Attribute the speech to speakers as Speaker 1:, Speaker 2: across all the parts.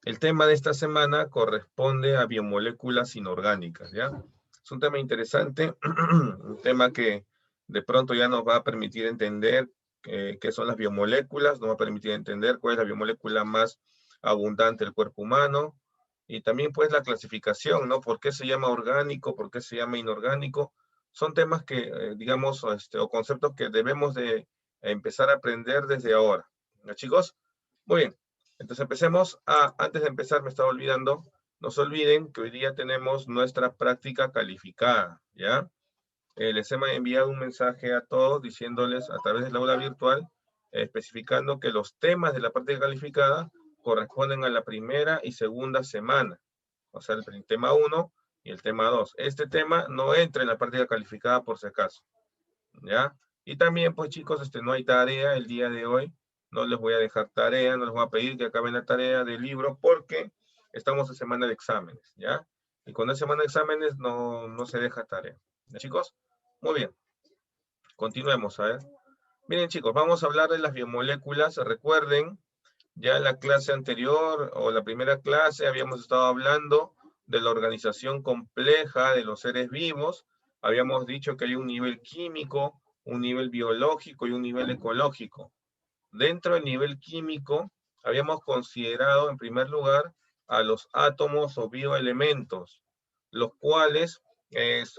Speaker 1: El tema de esta semana corresponde a biomoléculas inorgánicas, ¿ya? Es un tema interesante, un tema que de pronto ya nos va a permitir entender qué son las biomoléculas, nos va a permitir entender cuál es la biomolécula más abundante del cuerpo humano, y también pues la clasificación, ¿no? ¿Por qué se llama orgánico? ¿Por qué se llama inorgánico? Son temas que, digamos, o conceptos que debemos de empezar a aprender desde ahora. ¿Ya, chicos? Muy bien. Entonces empecemos. Antes de empezar me estaba olvidando, no se olviden que hoy día tenemos nuestra práctica calificada, ¿ya? Les he enviado un mensaje a todos diciéndoles a través del aula virtual, especificando que los temas de la práctica calificada corresponden a la primera y segunda semana. O sea, el tema 1 y el tema 2. Este tema no entra en la práctica calificada por si acaso, ¿ya? Y también, pues chicos, no hay tarea el día de hoy. No les voy a dejar tarea, no les voy a pedir que acaben la tarea del libro porque estamos en semana de exámenes, ¿ya? Y cuando es semana de exámenes no se deja tarea. ¿Ya, chicos? Muy bien. Continuemos, a ver. Miren, chicos, vamos a hablar de las biomoléculas. Recuerden, ya en la clase anterior o la primera clase habíamos estado hablando de la organización compleja de los seres vivos. Habíamos dicho que hay un nivel químico, un nivel biológico y un nivel ecológico. Dentro del nivel químico, habíamos considerado en primer lugar a los átomos o bioelementos, los cuales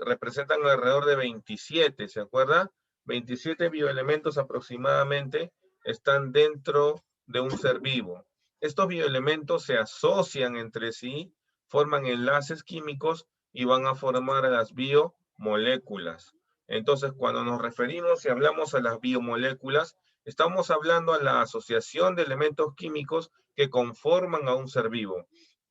Speaker 1: representan alrededor de 27, ¿se acuerda? 27 bioelementos aproximadamente están dentro de un ser vivo. Estos bioelementos se asocian entre sí, forman enlaces químicos y van a formar las biomoléculas. Entonces, cuando nos referimos y hablamos a las biomoléculas, estamos hablando a la asociación de elementos químicos que conforman a un ser vivo.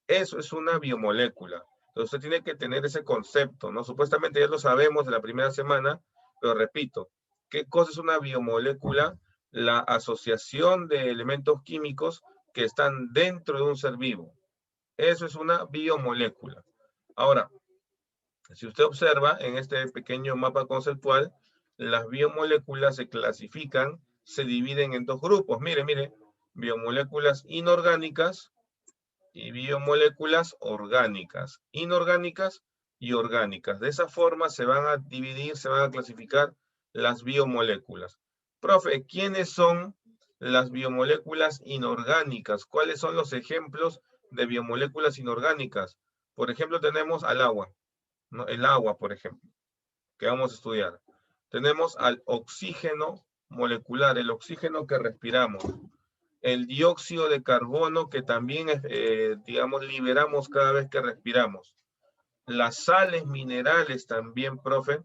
Speaker 1: Eso es una biomolécula. Entonces usted tiene que tener ese concepto, ¿no? Supuestamente ya lo sabemos de la primera semana, pero repito, ¿qué cosa es una biomolécula? La asociación de elementos químicos que están dentro de un ser vivo. Eso es una biomolécula. Ahora, si usted observa en este pequeño mapa conceptual, las biomoléculas se clasifican, se dividen en dos grupos. Mire, mire, biomoléculas inorgánicas y biomoléculas orgánicas. Inorgánicas y orgánicas. De esa forma se van a dividir, se van a clasificar las biomoléculas. Profe, ¿quiénes son las biomoléculas inorgánicas? ¿Cuáles son los ejemplos de biomoléculas inorgánicas? Por ejemplo, tenemos al agua, ¿no? El agua, por ejemplo, que vamos a estudiar. Tenemos al oxígeno molecular, el oxígeno que respiramos. El dióxido de carbono que también, digamos, liberamos cada vez que respiramos. Las sales minerales también, profe,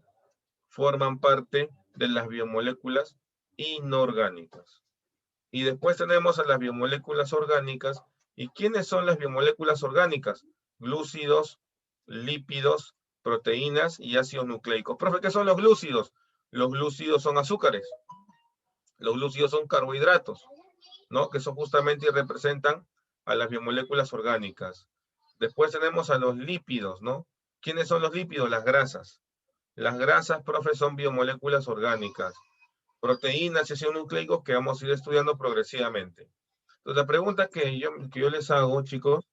Speaker 1: forman parte de las biomoléculas inorgánicas. Y después tenemos a las biomoléculas orgánicas. ¿Y quiénes son las biomoléculas orgánicas? Glúcidos, lípidos, proteínas y ácidos nucleicos. Profe, ¿qué son los glúcidos? Los glúcidos son azúcares. Los glúcidos son carbohidratos, ¿no? Que son justamente y representan a las biomoléculas orgánicas. Después tenemos a los lípidos, ¿no? ¿Quiénes son los lípidos? Las grasas. Las grasas, profe, son biomoléculas orgánicas. Proteínas y ácidos nucleicos que vamos a ir estudiando progresivamente. Entonces, la pregunta que yo les hago, chicos,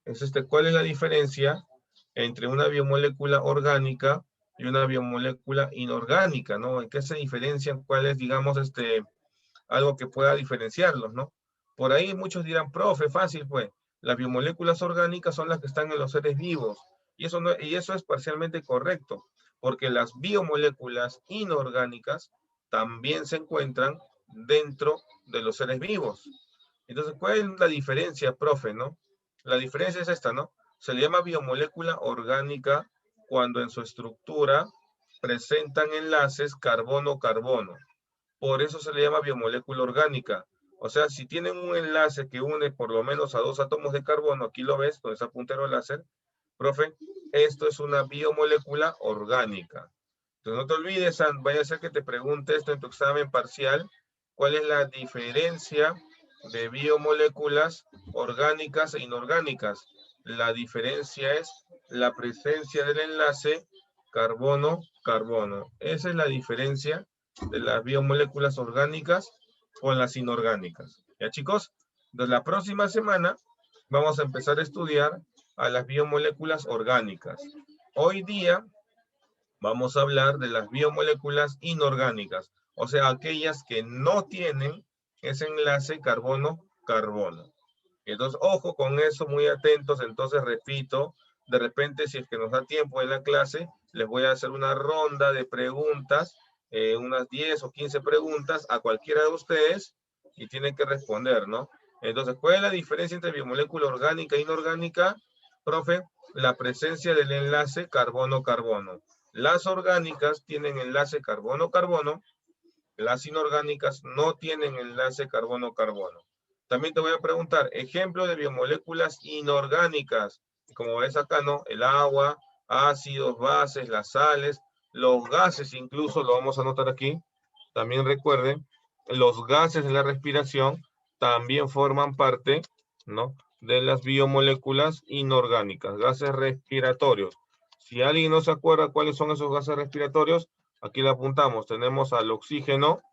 Speaker 1: es ¿cuál es la diferencia entre una biomolécula orgánica y una biomolécula inorgánica, ¿no? ¿En qué se diferencian? ¿Cuál es, digamos, algo que pueda diferenciarlos, ¿no? Por ahí muchos dirán, profe, fácil, pues, las biomoléculas orgánicas son las que están en los seres vivos. Y eso es parcialmente correcto, porque las biomoléculas inorgánicas también se encuentran dentro de los seres vivos. Entonces, ¿cuál es la diferencia, profe, no? La diferencia es esta, ¿no? Se le llama biomolécula orgánica cuando en su estructura presentan enlaces carbono-carbono. Por eso se le llama biomolécula orgánica. O sea, si tienen un enlace que une por lo menos a dos átomos de carbono, aquí lo ves, con ese puntero láser, profe, esto es una biomolécula orgánica. Entonces no te olvides, vaya a ser que te pregunte esto en tu examen parcial, ¿cuál es la diferencia de biomoléculas orgánicas e inorgánicas? La diferencia es la presencia del enlace carbono-carbono. Esa es la diferencia de las biomoléculas orgánicas con las inorgánicas. ¿Ya, chicos? Entonces la próxima semana vamos a empezar a estudiar a las biomoléculas orgánicas. Hoy día vamos a hablar de las biomoléculas inorgánicas, o sea, aquellas que no tienen ese enlace carbono-carbono. Entonces, ojo con eso, muy atentos. Entonces, repito, de repente, si es que nos da tiempo en la clase, les voy a hacer una ronda de preguntas, unas 10 o 15 preguntas a cualquiera de ustedes y tienen que responder, ¿no? Entonces, ¿cuál es la diferencia entre biomolécula orgánica e inorgánica? Profe, la presencia del enlace carbono-carbono. Las orgánicas tienen enlace carbono-carbono, las inorgánicas no tienen enlace carbono-carbono. También te voy a preguntar, ejemplo de biomoléculas inorgánicas, como ves acá, ¿no? El agua, ácidos, bases, las sales, los gases incluso, lo vamos a anotar aquí. También recuerden, los gases de la respiración también forman parte, ¿no?, de las biomoléculas inorgánicas, gases respiratorios. Si alguien no se acuerda cuáles son esos gases respiratorios, aquí lo apuntamos. Tenemos al oxígeno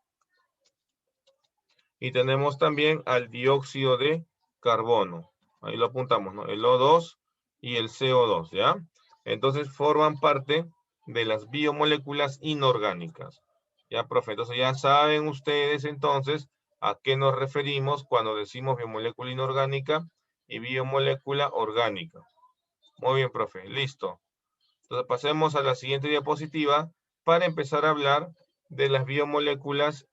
Speaker 1: y tenemos también al dióxido de carbono. Ahí lo apuntamos, ¿no? El O2 y el CO2, ¿ya? Entonces forman parte de las biomoléculas inorgánicas. Ya, profe, entonces ya saben ustedes entonces a qué nos referimos cuando decimos biomolécula inorgánica y biomolécula orgánica. Muy bien, profe, listo. Entonces pasemos a la siguiente diapositiva para empezar a hablar de las biomoléculas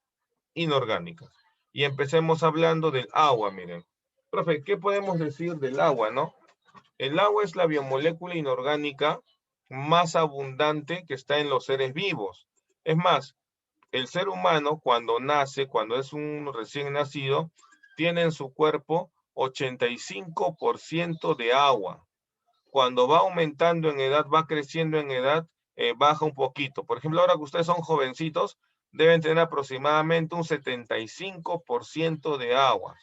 Speaker 1: inorgánicas. Y empecemos hablando del agua, miren. Profe, ¿qué podemos decir del agua, no? El agua es la biomolécula inorgánica más abundante que está en los seres vivos. Es más, el ser humano cuando nace, cuando es un recién nacido, tiene en su cuerpo 85% de agua. Cuando va aumentando en edad, va creciendo en edad, baja un poquito. Por ejemplo, ahora que ustedes son jovencitos, deben tener aproximadamente un 75% de agua.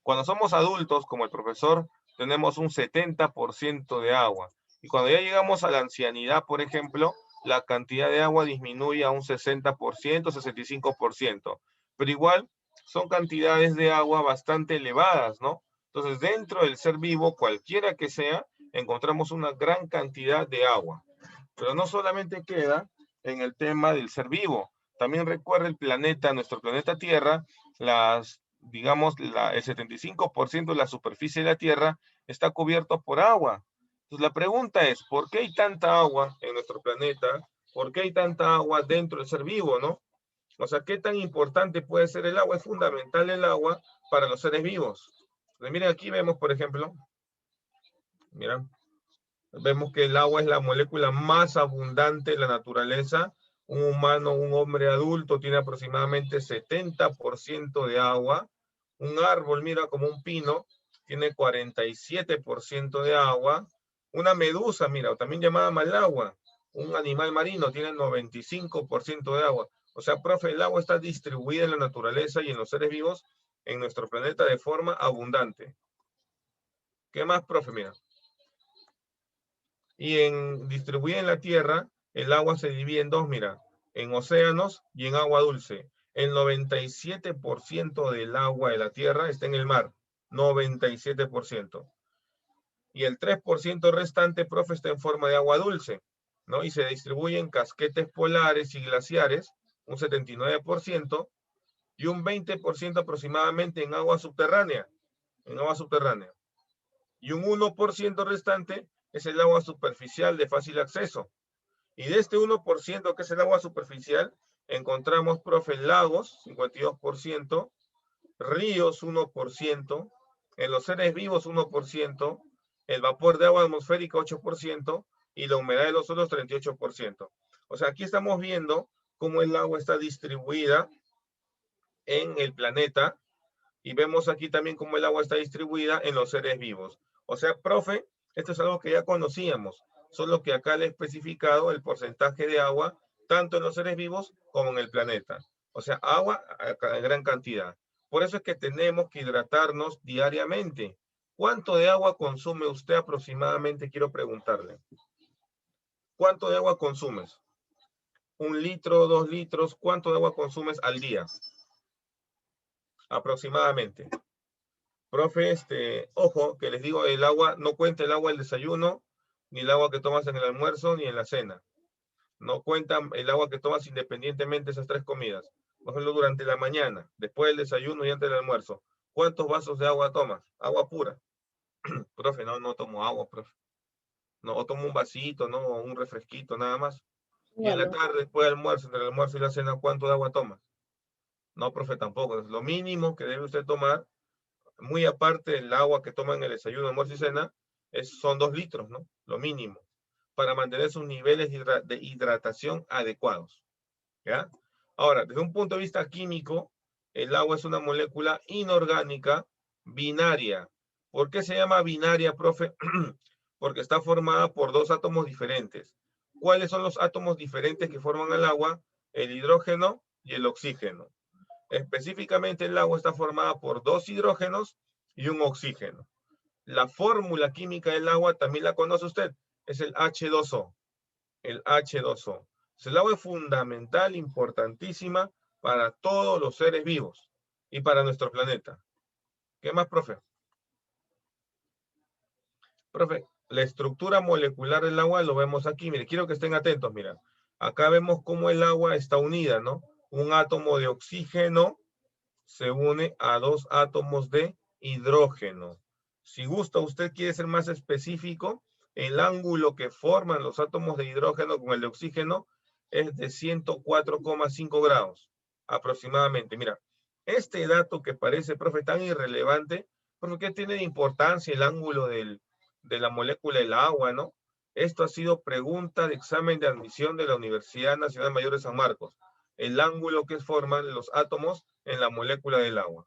Speaker 1: Cuando somos adultos, como el profesor, tenemos un 70% de agua. Y cuando ya llegamos a la ancianidad, por ejemplo, la cantidad de agua disminuye a un 60%, 65%. Pero igual son cantidades de agua bastante elevadas, ¿no? Entonces, dentro del ser vivo, cualquiera que sea, encontramos una gran cantidad de agua. Pero no solamente queda en el tema del ser vivo. También recuerda el planeta, nuestro planeta Tierra, digamos, el 75% de la superficie de la Tierra está cubierto por agua. Entonces la pregunta es, ¿por qué hay tanta agua en nuestro planeta? ¿Por qué hay tanta agua dentro del ser vivo, no? O sea, ¿qué tan importante puede ser el agua? Es fundamental el agua para los seres vivos. Entonces, miren, aquí vemos, por ejemplo, miren, vemos que el agua es la molécula más abundante de la naturaleza. Un humano, un hombre adulto, tiene aproximadamente 70% de agua. Un árbol, mira, como un pino, tiene 47% de agua. Una medusa, mira, también llamada malagua, un animal marino, tiene 95% de agua. O sea, profe, el agua está distribuida en la naturaleza y en los seres vivos en nuestro planeta de forma abundante. ¿Qué más, profe? Mira. Y distribuida en la Tierra, el agua se divide en dos, mira, en océanos y en agua dulce. El 97% del agua de la Tierra está en el mar, 97%. Y el 3% restante, profe, está en forma de agua dulce, ¿no? Y se distribuye en casquetes polares y glaciares, un 79%, y un 20% aproximadamente en agua subterránea, Y un 1% restante es el agua superficial de fácil acceso. Y de este 1%, que es el agua superficial, encontramos, profe, lagos, 52%, ríos, 1%, en los seres vivos, 1%, el vapor de agua atmosférica, 8%, y la humedad de los suelos, 38%. O sea, aquí estamos viendo cómo el agua está distribuida en el planeta, y vemos aquí también cómo el agua está distribuida en los seres vivos. O sea, profe, esto es algo que ya conocíamos, solo que acá le he especificado el porcentaje de agua, tanto en los seres vivos como en el planeta. O sea, agua a gran cantidad. Por eso es que tenemos que hidratarnos diariamente. ¿Cuánto de agua consume usted aproximadamente? Quiero preguntarle. ¿Cuánto de agua consumes? ¿1 litro, 2 litros? ¿Cuánto de agua consumes al día? Aproximadamente. Profe, ojo, que les digo, el agua, no cuenta el agua del desayuno, ni el agua que tomas en el almuerzo, ni en la cena. No cuentan el agua que tomas independientemente de esas tres comidas. Por ejemplo, durante la mañana, después del desayuno y antes del almuerzo. ¿Cuántos vasos de agua tomas? Agua pura. Profe, no tomo agua, profe. No, o tomo un vasito, no, o un refresquito, nada más. Y en la
Speaker 2: Bueno,
Speaker 1: tarde, después del almuerzo, entre el almuerzo y la cena, ¿cuánto de agua tomas? No, profe, tampoco. Es lo mínimo que debe usted tomar, muy aparte del agua que toma en el desayuno, almuerzo y cena, son 2 litros, ¿no? Lo mínimo, para mantener sus niveles de hidratación adecuados, ¿ya? Ahora, desde un punto de vista químico, el agua es una molécula inorgánica binaria. ¿Por qué se llama binaria, profe? Porque está formada por 2 átomos diferentes. ¿Cuáles son los átomos diferentes que forman el agua? El hidrógeno y el oxígeno. Específicamente el agua está formada por 2 hidrógenos y un oxígeno. La fórmula química del agua también la conoce usted, es el H2O. El H2O. El agua es fundamental, importantísima para todos los seres vivos y para nuestro planeta. ¿Qué más, profe? Profe, la estructura molecular del agua lo vemos aquí. Mire, quiero que estén atentos, mira. Acá vemos cómo el agua está unida, ¿no? Un átomo de oxígeno se une a 2 átomos de hidrógeno. Si gusta, usted quiere ser más específico, el ángulo que forman los átomos de hidrógeno con el de oxígeno es de 104,5 grados aproximadamente. Mira, este dato que parece, profe, tan irrelevante, ¿por qué tiene de importancia el ángulo de la molécula del agua, no? Esto ha sido pregunta de examen de admisión de la Universidad Nacional Mayor de San Marcos. El ángulo que forman los átomos en la molécula del agua.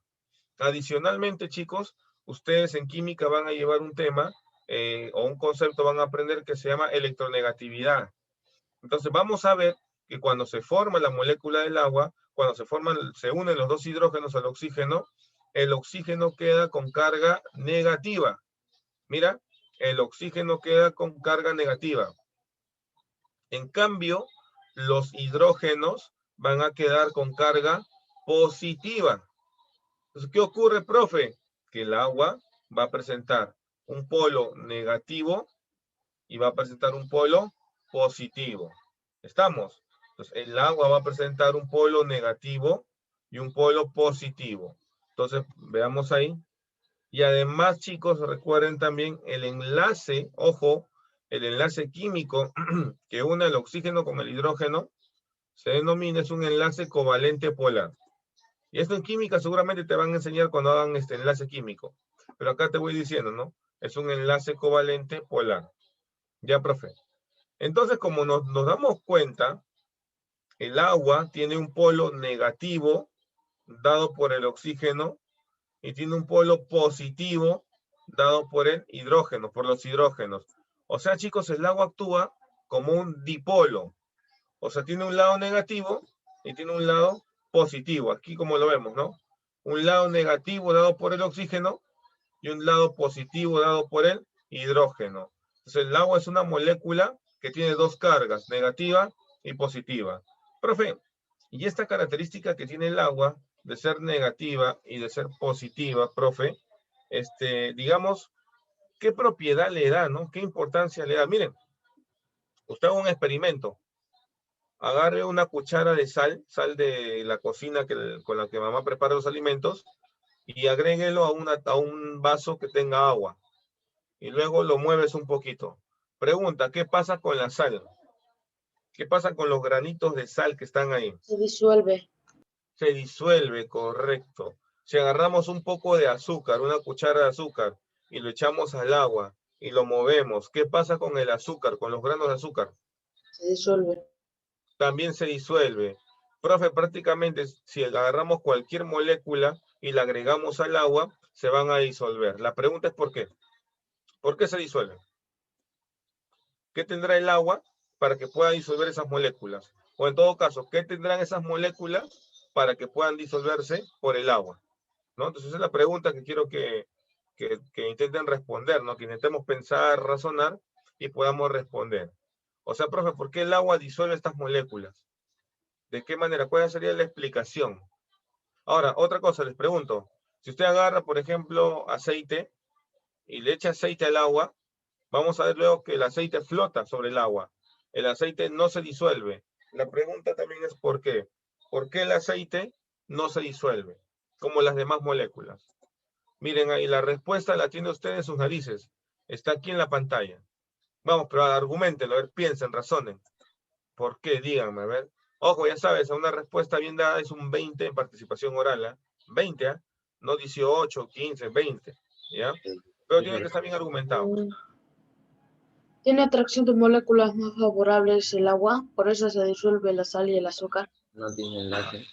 Speaker 1: Adicionalmente, chicos, ustedes en química van a llevar un tema o un concepto van a aprender que se llama electronegatividad. Entonces vamos a ver que cuando se forma la molécula del agua, cuando se unen los 2 hidrógenos al oxígeno, el oxígeno queda con carga negativa. Mira, el oxígeno queda con carga negativa. En cambio, los hidrógenos van a quedar con carga positiva. Entonces, ¿qué ocurre, profe? Que el agua va a presentar un polo negativo y va a presentar un polo positivo. ¿Estamos? Entonces, el agua va a presentar un polo negativo y un polo positivo. Entonces, veamos ahí. Y además, chicos, recuerden también el enlace, ojo, el enlace químico que une el oxígeno con el hidrógeno se denomina, es un enlace covalente polar. Y esto en química seguramente te van a enseñar cuando hagan este enlace químico. Pero acá te voy diciendo, ¿no? Es un enlace covalente polar. Ya, profe. Entonces, como nos damos cuenta, el agua tiene un polo negativo dado por el oxígeno y tiene un polo positivo dado por el hidrógeno, por los hidrógenos. O sea, chicos, el agua actúa como un dipolo. O sea, tiene un lado negativo y tiene un lado positivo. Aquí como lo vemos, ¿no? Un lado negativo dado por el oxígeno y un lado positivo dado por el hidrógeno. Entonces, el agua es una molécula que tiene 2 cargas, negativa y positiva. Profe, y esta característica que tiene el agua de ser negativa y de ser positiva, profe, digamos, ¿qué propiedad le da, no? ¿Qué importancia le da? Miren, usted haga un experimento. Agarre una cuchara de sal de la cocina con la que mamá prepara los alimentos, y agréguelo a un vaso que tenga agua. Y luego lo mueves un poquito. Pregunta, ¿qué pasa con la sal? ¿Qué pasa con los granitos de sal que están ahí?
Speaker 2: se disuelve.
Speaker 1: Se disuelve, correcto. Si agarramos un poco de azúcar, una cuchara de azúcar, y lo echamos al agua y lo movemos, ¿qué pasa con el azúcar, con los granos de azúcar?
Speaker 2: Se disuelve.
Speaker 1: También se disuelve. Profe, prácticamente si agarramos cualquier molécula y la agregamos al agua, se van a disolver. La pregunta es ¿por qué? ¿Por qué se disuelven? ¿Qué tendrá el agua para que pueda disolver esas moléculas? O en todo caso, ¿qué tendrán esas moléculas para que puedan disolverse por el agua? ¿No? Entonces esa es la pregunta que quiero que intenten responder, ¿no? Que intentemos pensar, razonar y podamos responder. O sea, profe, ¿por qué el agua disuelve estas moléculas? ¿De qué manera? ¿Cuál sería la explicación? Ahora, otra cosa, les pregunto. Si usted agarra, por ejemplo, aceite y le echa aceite al agua, vamos a ver luego que el aceite flota sobre el agua. El aceite no se disuelve. La pregunta también es ¿por qué? ¿Por qué el aceite no se disuelve? Como las demás moléculas. Miren ahí, la respuesta la tiene usted en sus narices. Está aquí en la pantalla. Vamos, pero argumenten, a ver, piensen, razonen. ¿Por qué? Díganme, a ver. Ojo, ya sabes, a una respuesta bien dada es un 20 en participación oral, ¿eh? 20, ¿eh? No 18, 15, 20, ¿ya? Pero tiene que estar bien argumentado.
Speaker 2: Tiene atracción de moléculas más favorables el agua, por eso se disuelve la sal y el azúcar.
Speaker 3: No tiene enlace.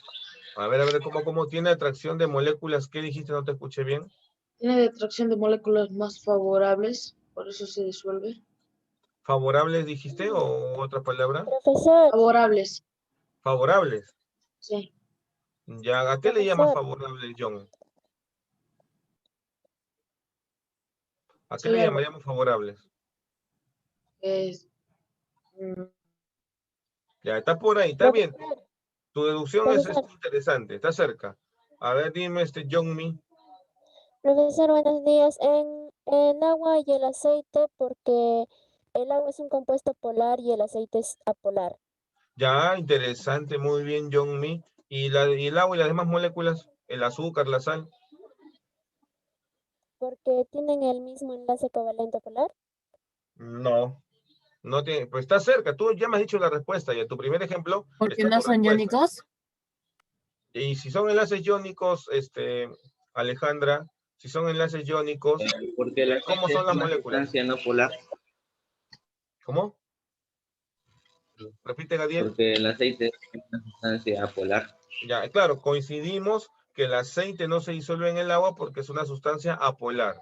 Speaker 1: A ver, ¿cómo tiene atracción de moléculas? ¿Qué dijiste? No te escuché bien.
Speaker 2: Tiene atracción de moléculas más favorables, por eso se disuelve.
Speaker 1: ¿Favorables dijiste o otra palabra?
Speaker 4: Profesor,
Speaker 2: Favorables,
Speaker 1: Favorables.
Speaker 2: sí.
Speaker 1: Ya, ¿a qué le llamas
Speaker 4: Profesor.
Speaker 1: favorable, John? ¿A qué
Speaker 2: Sí,
Speaker 1: le
Speaker 2: algo.
Speaker 1: llamaríamos favorables?
Speaker 2: Es, mm,
Speaker 1: Ya, está por ahí, está bien.
Speaker 4: profesor,
Speaker 1: Tu deducción es
Speaker 4: profesor,
Speaker 1: interesante, está cerca. A ver, dime, John Mi.
Speaker 4: profesor, buenos días. En el agua y el aceite, porque el agua es un compuesto polar y el aceite es apolar.
Speaker 1: Ya, interesante, muy bien, John Mi. ¿Y el agua y las demás moléculas? ¿El azúcar, la sal?
Speaker 4: Porque tienen el mismo enlace covalente polar.
Speaker 1: No, no tiene, pues está cerca. Tú ya me has dicho la respuesta y en tu primer ejemplo
Speaker 5: Porque
Speaker 1: está
Speaker 5: no
Speaker 1: tu
Speaker 5: son
Speaker 1: respuesta.
Speaker 5: iónicos.
Speaker 1: Y si son enlaces iónicos, Alejandra, si son enlaces iónicos,
Speaker 3: Porque la
Speaker 1: ¿cómo
Speaker 3: aceite
Speaker 1: son
Speaker 3: es
Speaker 1: las
Speaker 3: una
Speaker 1: moléculas?
Speaker 3: sustancia no polar.
Speaker 1: ¿Cómo? Repite, Gadiel.
Speaker 3: Porque el aceite es una sustancia apolar.
Speaker 1: Ya, claro, coincidimos que el aceite no se disuelve en el agua porque es una sustancia apolar.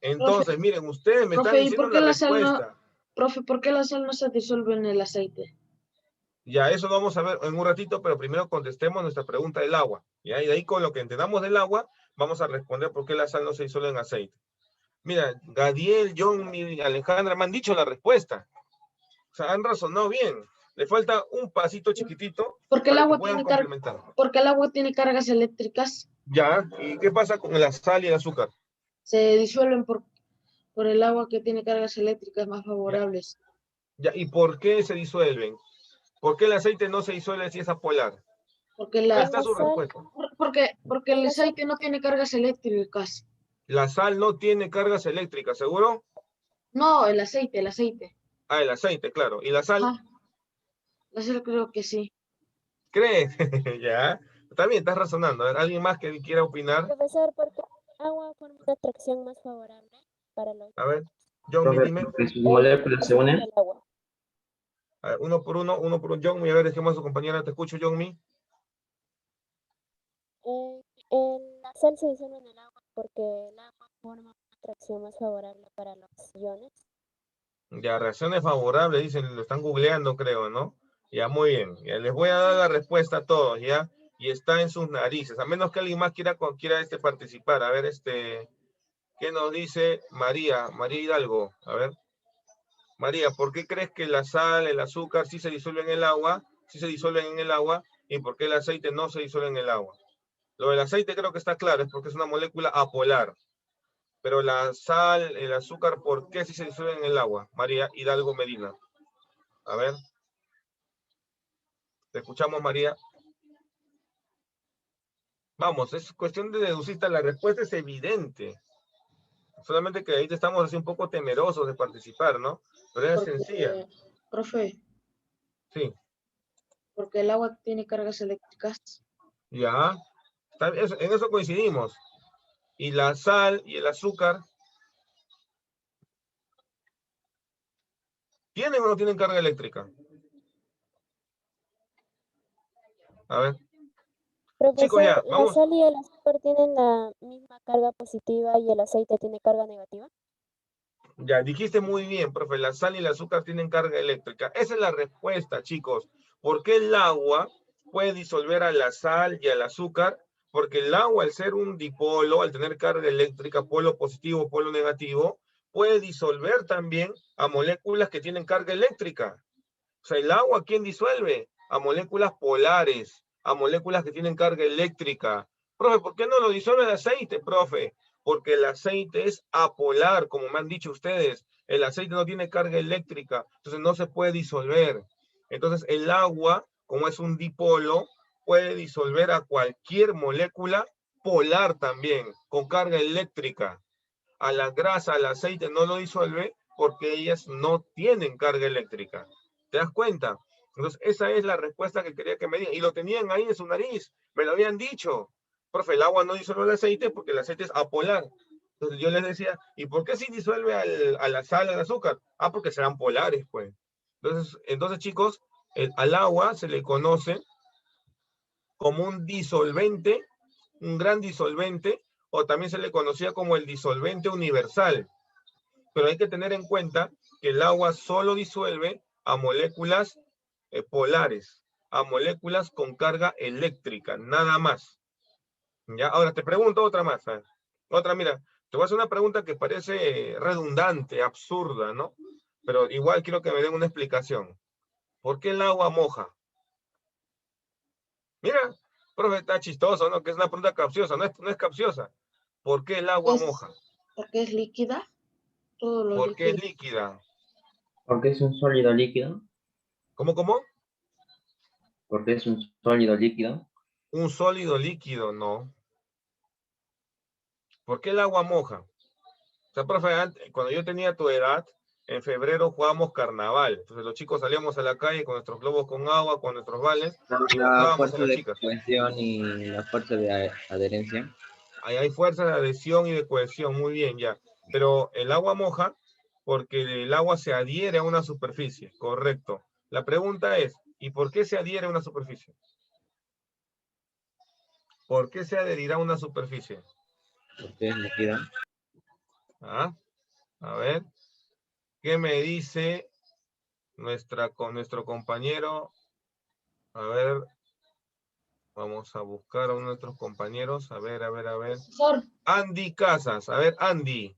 Speaker 1: Entonces, miren, ustedes me están
Speaker 2: profe, ¿y
Speaker 1: diciendo
Speaker 2: por qué
Speaker 1: la
Speaker 2: la sal no,
Speaker 1: respuesta.
Speaker 2: profe, por qué la sal no se disuelve en el aceite?
Speaker 1: Ya, eso lo vamos a ver en un ratito, pero primero contestemos nuestra pregunta del agua. ¿Ya? Y de ahí con lo que entendamos del agua, vamos a responder por qué la sal no se disuelve en aceite. Mira, Gadiel, John y Alejandra me han dicho la respuesta. O sea, han razonado bien. Le falta un pasito chiquitito
Speaker 2: Porque el
Speaker 1: para que
Speaker 2: agua
Speaker 1: puedan
Speaker 2: tiene
Speaker 1: complementar.
Speaker 2: porque el agua tiene cargas eléctricas,
Speaker 1: Ya, ¿y qué pasa con la sal y el azúcar?
Speaker 2: se disuelven por el agua que tiene cargas eléctricas más
Speaker 1: Ya,
Speaker 2: favorables.
Speaker 1: ya, ¿y por qué se disuelven? ¿Por qué el aceite no se disuelve si es apolar?
Speaker 2: Porque
Speaker 1: Ahí
Speaker 2: la,
Speaker 1: está su
Speaker 4: La sal,
Speaker 1: respuesta.
Speaker 2: porque el
Speaker 4: la sal,
Speaker 2: aceite no tiene cargas eléctricas.
Speaker 1: La sal no tiene cargas eléctricas, ¿seguro?
Speaker 2: No, el aceite.
Speaker 1: Ah, el aceite, claro. ¿Y la sal?
Speaker 2: Ajá, la sal creo que sí.
Speaker 1: ¿Crees? Ya. Está bien, estás razonando. A ver, ¿alguien más que quiera opinar?
Speaker 4: profesor, porque el agua forma una atracción más favorable para los
Speaker 1: A ver, John,
Speaker 3: Profe,
Speaker 1: dime.
Speaker 3: porque sus
Speaker 4: el
Speaker 3: moléculas se
Speaker 4: aceite
Speaker 3: unen.
Speaker 4: del agua.
Speaker 1: A ver, uno por uno, John Mi. A ver, dejemos a su compañera. Te escucho, John Mi.
Speaker 4: La sal se disuelve en el agua porque el agua forma una atracción más favorable para los iones.
Speaker 1: Ya, reacciones favorables, dicen, lo están googleando, creo, ¿no? Ya, muy bien. Ya, les voy a dar la respuesta a todos, ¿ya? Y está en sus narices. A menos que alguien más quiera participar. A ver, ¿qué nos dice María? María Hidalgo. A ver. María, ¿por qué crees que la sal, el azúcar sí se disuelven en el agua? Sí se disuelven en el agua. ¿Y por qué el aceite no se disuelve en el agua? Lo del aceite creo que está claro, es porque es una molécula apolar. Pero la sal, el azúcar, ¿por qué sí se disuelven en el agua? María Hidalgo Medina. A ver. Te escuchamos, María. Vamos, es cuestión de deducir. La respuesta es evidente. Solamente que ahí estamos así un poco temerosos de participar, ¿no? Pero es sencilla.
Speaker 2: Profe,
Speaker 1: Sí.
Speaker 2: porque el agua tiene cargas eléctricas.
Speaker 1: Ya. En eso coincidimos. Y la sal y el azúcar, ¿tienen o no tienen carga eléctrica? A ver. Chicos, ya,
Speaker 4: Profesor, ¿la
Speaker 1: vamos.
Speaker 4: sal y el azúcar tienen la misma carga positiva y el aceite tiene carga negativa?
Speaker 1: Ya, dijiste muy bien, profe, la sal y el azúcar tienen carga eléctrica. Esa es la respuesta, chicos. ¿Por qué el agua puede disolver a la sal y al azúcar? Porque el agua, al ser un dipolo, al tener carga eléctrica, polo positivo, polo negativo, puede disolver también a moléculas que tienen carga eléctrica. O sea, el agua, ¿quién disuelve? A moléculas polares, a moléculas que tienen carga eléctrica. Profe, ¿por qué no lo disuelve el aceite, profe? Porque el aceite es apolar, como me han dicho ustedes. El aceite no tiene carga eléctrica, entonces no se puede disolver. Entonces el agua, como es un dipolo, puede disolver a cualquier molécula polar también, con carga eléctrica. A la grasa, al aceite no lo disuelve porque ellas no tienen carga eléctrica. ¿Te das cuenta? Entonces esa es la respuesta que quería que me digan. Y lo tenían ahí en su nariz, me lo habían dicho. Profe, el agua no disuelve el aceite porque el aceite es apolar. Entonces yo les decía, ¿y por qué si disuelve a la sal, al azúcar? Ah, porque serán polares, pues. Entonces chicos, al agua se le conoce como un disolvente, un gran disolvente, o también se le conocía como el disolvente universal. Pero hay que tener en cuenta que el agua solo disuelve a moléculas polares, a moléculas con carga eléctrica, nada más. ¿Ya? Ahora te pregunto otra más. Otra, mira, te voy a hacer una pregunta que parece redundante, absurda, ¿no? Pero igual quiero que me den una explicación. ¿Por qué el agua moja? Mira, profe, está chistoso, ¿no? Que es una pregunta capciosa, no es capciosa. ¿Por qué el agua moja?
Speaker 2: Porque es líquida. Todo lo
Speaker 1: ¿Por qué
Speaker 2: líquido.
Speaker 1: es líquida?
Speaker 3: Porque es un sólido líquido.
Speaker 1: ¿Cómo?
Speaker 3: Porque es un sólido líquido.
Speaker 1: Un sólido líquido, no. ¿Por qué el agua moja? O sea, profe, cuando yo tenía tu edad, en febrero jugábamos carnaval. Entonces los chicos salíamos a la calle con nuestros globos con agua, con nuestros vales, y
Speaker 3: La
Speaker 1: mojábamos a
Speaker 3: fuerza
Speaker 1: las
Speaker 3: de
Speaker 1: chicas.
Speaker 3: cohesión y la fuerza de adherencia.
Speaker 1: Ahí hay fuerza de adhesión y de cohesión, muy bien, ya. Pero el agua moja porque el agua se adhiere a una superficie, correcto. La pregunta es, ¿y por qué se adhiere a una superficie? ¿Por qué se adherirá a una superficie?
Speaker 3: Porque es líquida.
Speaker 1: ¿Ah? A ver, ¿qué me dice con nuestro compañero? A ver, vamos a buscar a uno de nuestros compañeros. A ver.
Speaker 2: Profesor,
Speaker 1: Andy Casas. A ver, Andy.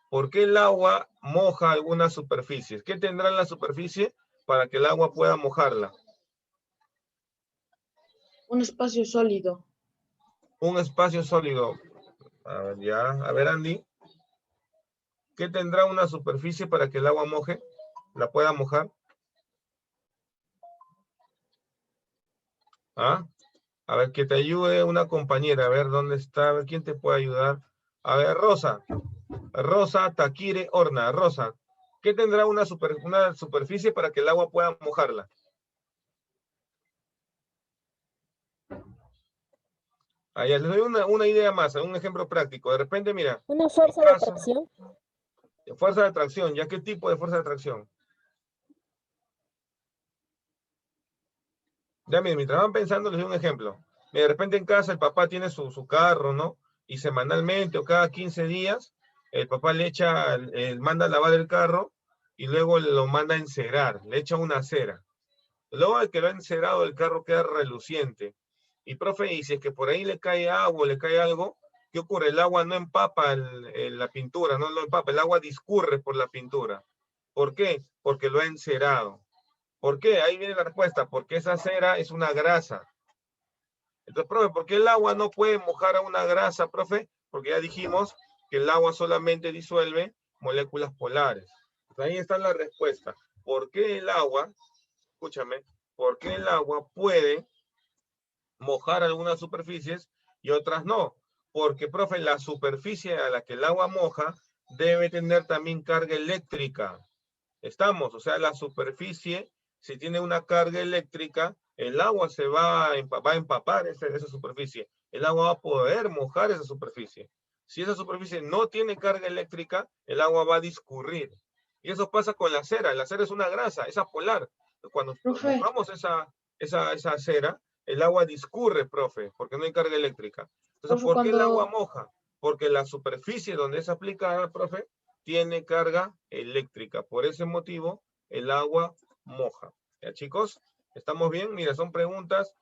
Speaker 1: ¿Por qué el agua moja algunas superficies? ¿Qué tendrá en la superficie para que el agua pueda mojarla?
Speaker 2: un espacio sólido.
Speaker 1: Un espacio sólido. A ver, ya. A ver, Andy. ¿Qué tendrá una superficie para que el agua moje? ¿La pueda mojar? ¿Ah? A ver, que te ayude una compañera. A ver, ¿dónde está? A ver, ¿quién te puede ayudar? A ver, Rosa. Rosa Taquire Horna. Rosa, ¿qué tendrá una superficie para que el agua pueda mojarla? Allá les doy una idea más, un ejemplo práctico. De repente, mira.
Speaker 4: Una fuerza de atracción.
Speaker 1: Fuerza de atracción. ¿Ya qué tipo de fuerza de atracción? Ya miren, mientras van pensando, les doy un ejemplo. Mira, de repente en casa el papá tiene su carro, ¿no? Y semanalmente o cada 15 días, el papá le echa, manda a lavar el carro y luego lo manda a encerar, le echa una cera. Luego de que lo ha encerado, el carro queda reluciente. Y profe, y si es que por ahí le cae agua, le cae algo, ¿qué ocurre? El agua no empapa la pintura, no lo empapa, el agua discurre por la pintura. ¿Por qué? Porque lo ha encerado. ¿Por qué? Ahí viene la respuesta, porque esa cera es una grasa. Entonces, profe, ¿por qué el agua no puede mojar a una grasa, profe? Porque ya dijimos que el agua solamente disuelve moléculas polares. Entonces, ahí está la respuesta. ¿Por qué el agua, escúchame, por qué el agua puede mojar algunas superficies y otras no? Porque, profe, la superficie a la que el agua moja debe tener también carga eléctrica. Estamos, o sea, la superficie, si tiene una carga eléctrica, el agua se va a empapar esa superficie. El agua va a poder mojar esa superficie. Si esa superficie no tiene carga eléctrica, el agua va a discurrir. Y eso pasa con la cera. La cera es una grasa, es apolar. Cuando
Speaker 2: Profe.
Speaker 1: mojamos esa cera, el agua discurre, profe, porque no hay carga eléctrica. Entonces,
Speaker 2: Profe,
Speaker 1: ¿por qué el agua moja? Porque la superficie donde es aplicada, profe, tiene carga eléctrica. Por ese motivo, el agua moja. ¿Ya, chicos? ¿Estamos bien? Mira, son preguntas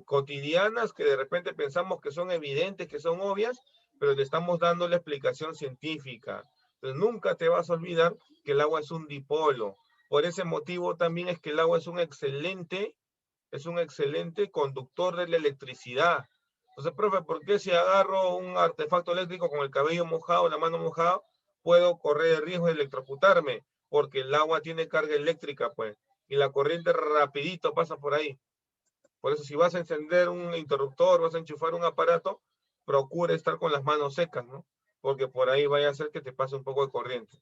Speaker 1: cotidianas que de repente pensamos que son evidentes, que son obvias, pero le estamos dando la explicación científica. Entonces, nunca te vas a olvidar que el agua es un dipolo. Por ese motivo también es que el agua es un excelente conductor de la electricidad. Entonces, profe, ¿por qué si agarro un artefacto eléctrico con el cabello mojado, la mano mojada, puedo correr el riesgo de electrocutarme? Porque el agua tiene carga eléctrica, pues, y la corriente rapidito pasa por ahí. Por eso, si vas a encender un interruptor, vas a enchufar un aparato, procura estar con las manos secas, ¿no? Porque por ahí vaya a hacer que te pase un poco de corriente.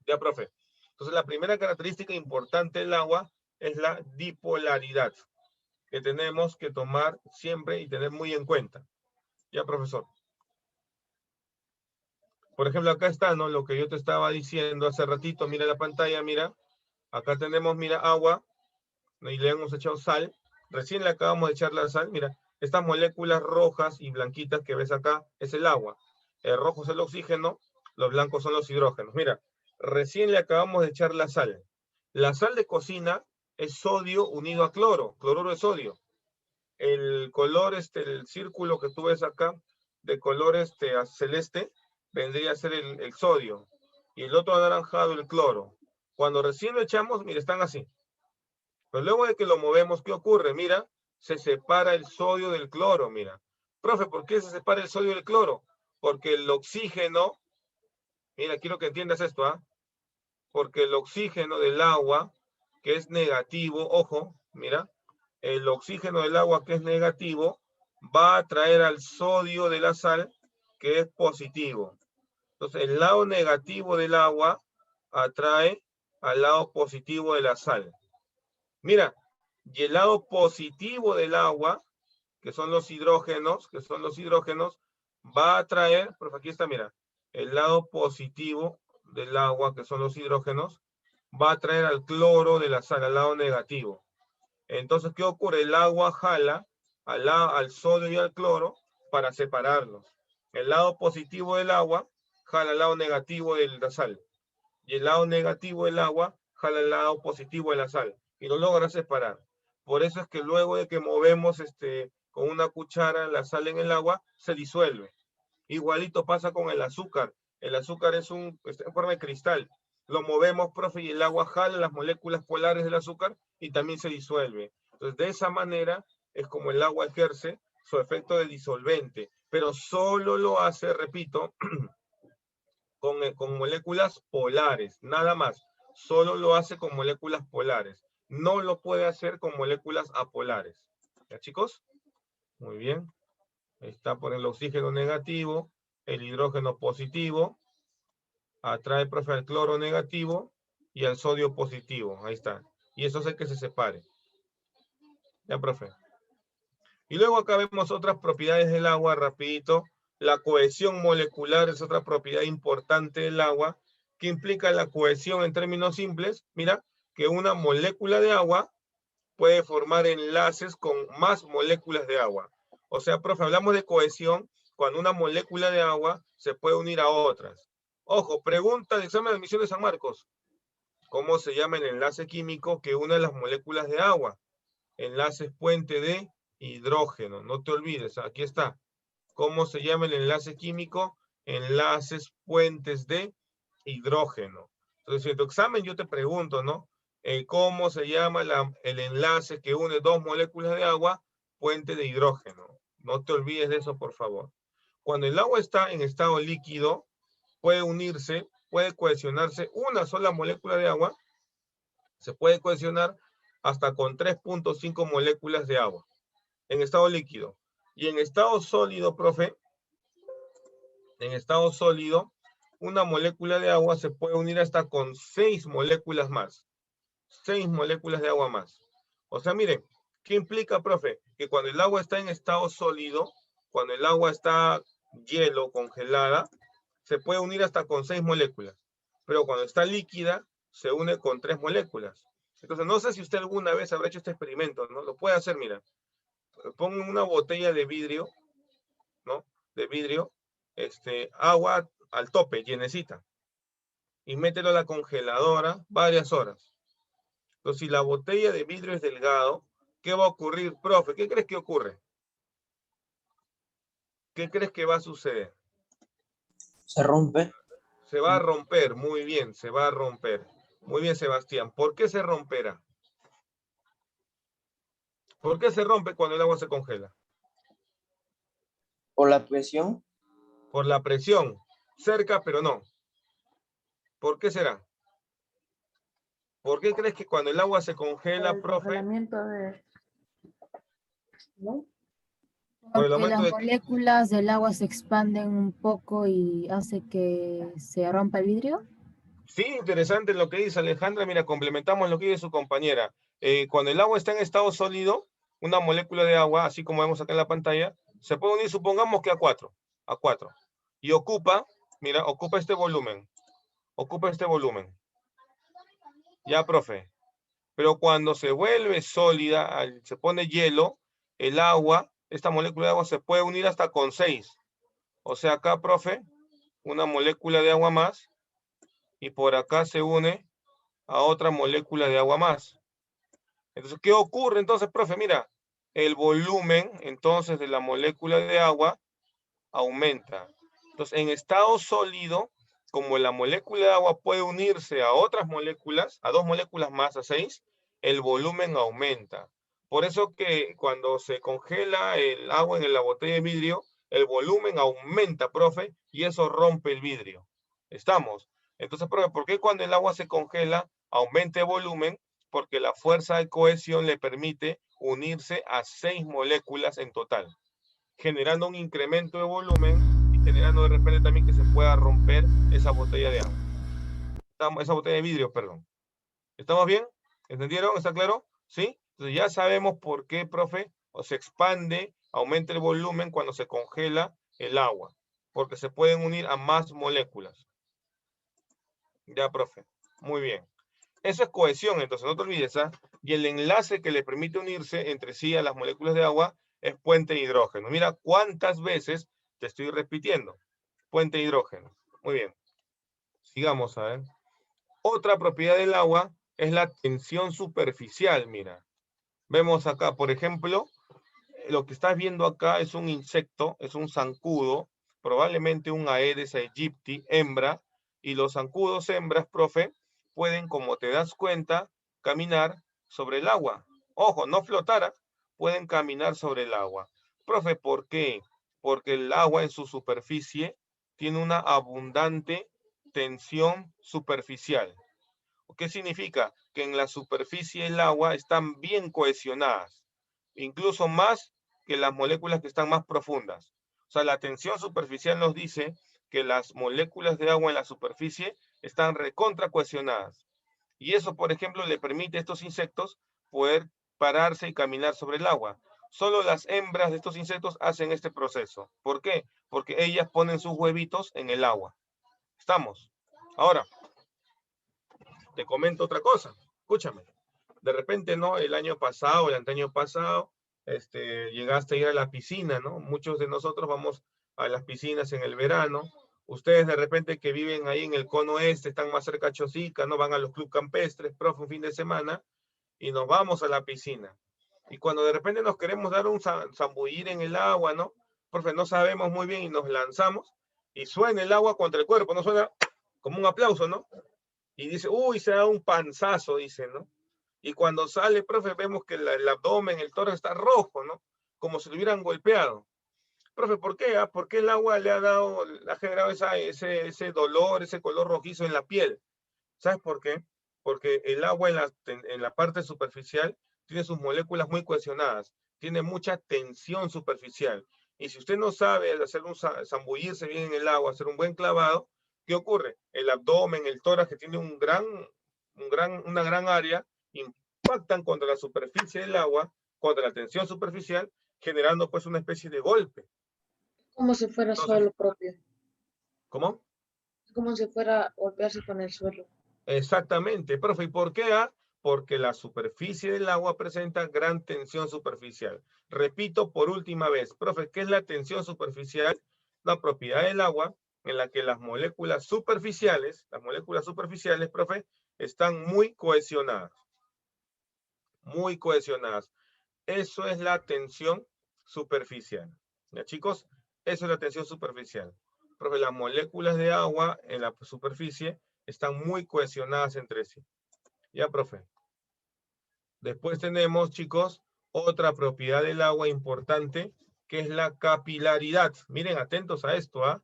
Speaker 1: Ya, profe. Entonces, la primera característica importante del agua es la dipolaridad, que tenemos que tomar siempre y tener muy en cuenta. Ya, profesor. Por ejemplo, acá está, ¿no? Lo que yo te estaba diciendo hace ratito. Mira la pantalla, mira. Acá tenemos, mira, agua. Y le hemos echado sal. Recién le acabamos de echar la sal. Mira, estas moléculas rojas y blanquitas que ves acá es el agua. El rojo es el oxígeno, los blancos son los hidrógenos. Mira, recién le acabamos de echar la sal. La sal de cocina es sodio unido a cloro, cloruro de sodio. El color, el círculo que tú ves acá, de color celeste, vendría a ser el sodio. Y el otro anaranjado, el cloro. Cuando recién lo echamos, mira, están así. Pero luego de que lo movemos, ¿qué ocurre? Mira, se separa el sodio del cloro, mira. Profe, ¿por qué se separa el sodio del cloro? Porque el oxígeno, mira, quiero que entiendas esto, ¿ah? Porque el oxígeno del agua, que es negativo, ojo, mira, el oxígeno del agua que es negativo, va a atraer al sodio de la sal, que es positivo. Entonces, el lado negativo del agua atrae al lado positivo de la sal. Mira, y el lado positivo del agua, que son los hidrógenos, va a atraer, pues aquí está, mira, el lado positivo del agua, que son los hidrógenos, va a atraer al cloro de la sal, al lado negativo. Entonces, ¿qué ocurre? El agua jala al sodio y al cloro para separarlos. El lado positivo del agua jala al lado negativo de la sal. Y el lado negativo del agua jala al lado positivo de la sal. Y lo logra separar. Por eso es que luego de que movemos con una cuchara la sal en el agua, se disuelve. Igualito pasa con el azúcar. El azúcar está en forma de cristal. Lo movemos, profe, y el agua jala las moléculas polares del azúcar y también se disuelve. Entonces, de esa manera es como el agua ejerce su efecto de disolvente, pero solo lo hace, repito, con moléculas polares, nada más. Solo lo hace con moléculas polares. No lo puede hacer con moléculas apolares. ¿Ya, chicos? Muy bien. Está por el oxígeno negativo, el hidrógeno positivo, atrae, profe, al cloro negativo y al sodio positivo. Ahí está. Y eso hace que se separe. Ya, profe. Y luego acá vemos otras propiedades del agua, rapidito. La cohesión molecular es otra propiedad importante del agua, que implica la cohesión en términos simples. Mira, que una molécula de agua puede formar enlaces con más moléculas de agua. O sea, profe, hablamos de cohesión cuando una molécula de agua se puede unir a otras. Ojo, pregunta de examen de admisión de San Marcos. ¿Cómo se llama el enlace químico que une las moléculas de agua? Enlaces puente de hidrógeno. No te olvides, aquí está. ¿Cómo se llama el enlace químico? Enlaces puentes de hidrógeno. Entonces, en tu examen yo te pregunto, ¿no? ¿Cómo se llama el enlace que une dos moléculas de agua? Puente de hidrógeno. No te olvides de eso, por favor. Cuando el agua está en estado líquido, puede unirse, puede cohesionarse una sola molécula de agua. Se puede cohesionar hasta con 3.5 moléculas de agua en estado líquido. Y en estado sólido, profe, en estado sólido, una molécula de agua se puede unir hasta con 6 moléculas más. 6 moléculas de agua más. O sea, miren, ¿qué implica, profe? Que cuando el agua está en estado sólido, cuando el agua está hielo, congelada, se puede unir hasta con 6 moléculas. Pero cuando está líquida, se une con 3 moléculas. Entonces, no sé si usted alguna vez habrá hecho este experimento, ¿no? Lo puede hacer, mira. Pongan una botella de vidrio, ¿no? De vidrio, agua al tope, llenecita. Y mételo a la congeladora varias horas. Entonces, si la botella de vidrio es delgado, ¿qué va a ocurrir, profe? ¿Qué crees que ocurre? ¿Qué crees que va a suceder?
Speaker 5: Se rompe.
Speaker 1: Se va a romper, muy bien, se va a romper. Muy bien, Sebastián. ¿Por qué se romperá? ¿Por qué se rompe cuando el agua se congela?
Speaker 5: Por la presión.
Speaker 1: Por la presión. Cerca, pero no. ¿Por qué será? ¿Por qué crees que cuando el agua se congela,
Speaker 6: El
Speaker 1: profe,
Speaker 6: congelamiento de... ¿no?
Speaker 1: por el
Speaker 7: Porque
Speaker 1: aumento
Speaker 7: las
Speaker 1: de...
Speaker 7: moléculas del agua se expanden un poco y hace que se rompa el vidrio.
Speaker 1: Sí, interesante lo que dice Alejandra. Mira, complementamos lo que dice su compañera. Cuando el agua está en estado sólido, una molécula de agua, así como vemos acá en la pantalla, se puede unir, supongamos que a 4. Y ocupa, mira, ocupa este volumen. Ya, profe. Pero cuando se vuelve sólida, se pone hielo, el agua, esta molécula de agua se puede unir hasta con 6. O sea, acá, profe, una molécula de agua más, y por acá se une a otra molécula de agua más. Entonces, ¿qué ocurre entonces, profe? Mira, el volumen entonces de la molécula de agua aumenta. Entonces, en estado sólido, como la molécula de agua puede unirse a otras moléculas, a 2 moléculas más, a 6, el volumen aumenta. Por eso que cuando se congela el agua en la botella de vidrio, el volumen aumenta, profe, y eso rompe el vidrio. ¿Estamos? Entonces, profe, ¿por qué cuando el agua se congela aumenta el volumen? Porque la fuerza de cohesión le permite unirse a 6 moléculas en total, generando un incremento de volumen y generando de repente también que se pueda romper esa botella de agua. Esa botella de vidrio, perdón. ¿Estamos bien? ¿Entendieron? ¿Está claro? ¿Sí? Entonces ya sabemos por qué, profe, o se expande, aumenta el volumen cuando se congela el agua, porque se pueden unir a más moléculas. Ya, profe. Muy bien. Eso es cohesión, entonces no te olvides, ¿ah? Y el enlace que le permite unirse entre sí a las moléculas de agua es puente de hidrógeno. Mira cuántas veces te estoy repitiendo. Puente de hidrógeno. Muy bien. Sigamos a ver. Otra propiedad del agua es la tensión superficial, mira. Vemos acá, por ejemplo, lo que estás viendo acá es un insecto, es un zancudo, probablemente un Aedes aegypti, hembra, y los zancudos hembras, profe, pueden, como te das cuenta, caminar sobre el agua. Ojo, no flotar, pueden caminar sobre el agua. Profe, ¿por qué? Porque el agua en su superficie tiene una abundante tensión superficial. ¿Qué significa? Que en la superficie del agua están bien cohesionadas, incluso más que las moléculas que están más profundas. O sea, la tensión superficial nos dice que las moléculas de agua en la superficie están recontra cohesionadas. Y eso, por ejemplo, le permite a estos insectos poder pararse y caminar sobre el agua. Solo las hembras de estos insectos hacen este proceso. ¿Por qué? Porque ellas ponen sus huevitos en el agua. ¿Estamos? Ahora, te comento otra cosa. Escúchame. De repente, ¿no? El año pasado, el anteaño pasado, llegaste a ir a la piscina, ¿no? Muchos de nosotros vamos a las piscinas en el verano. Ustedes de repente que viven ahí en el cono este, están más cerca de Chosica, ¿no? Van a los clubes campestres, profe, un fin de semana, y nos vamos a la piscina. Y cuando de repente nos queremos dar un zambullir en el agua, ¿no? Profe, no sabemos muy bien y nos lanzamos, y suena el agua contra el cuerpo, ¿no? Suena como un aplauso, ¿no? Y dice, uy, se da un panzazo, dice, ¿no? Y cuando sale, profe, vemos que el abdomen, el tórax está rojo, ¿no? Como si lo hubieran golpeado. Profe, ¿por qué? ¿Por qué el agua le ha generado ese dolor, ese color rojizo en la piel? ¿Sabes por qué? Porque el agua en la parte superficial tiene sus moléculas muy cohesionadas, tiene mucha tensión superficial. Y si usted no sabe hacer zambullirse bien en el agua, hacer un buen clavado, ¿qué ocurre? El abdomen, el tórax, que tiene una gran área, impactan contra la superficie del agua, contra la tensión superficial, generando pues una especie de golpe.
Speaker 2: Como si fuera
Speaker 1: Entonces,
Speaker 2: suelo propio.
Speaker 1: ¿cómo?
Speaker 2: Como si fuera a golpearse con el suelo.
Speaker 1: Exactamente, profe. ¿Y por qué? Porque la superficie del agua presenta gran tensión superficial. Repito por última vez, profe, ¿qué es la tensión superficial? La propiedad del agua en la que las moléculas superficiales, profe, están muy cohesionadas. Muy cohesionadas. Eso es la tensión superficial. ¿Ya, chicos? Eso es la tensión superficial. Profe, las moléculas de agua en la superficie están muy cohesionadas entre sí. Ya, profe. Después tenemos, chicos, otra propiedad del agua importante, que es la capilaridad. Miren, atentos a esto, ¿ah?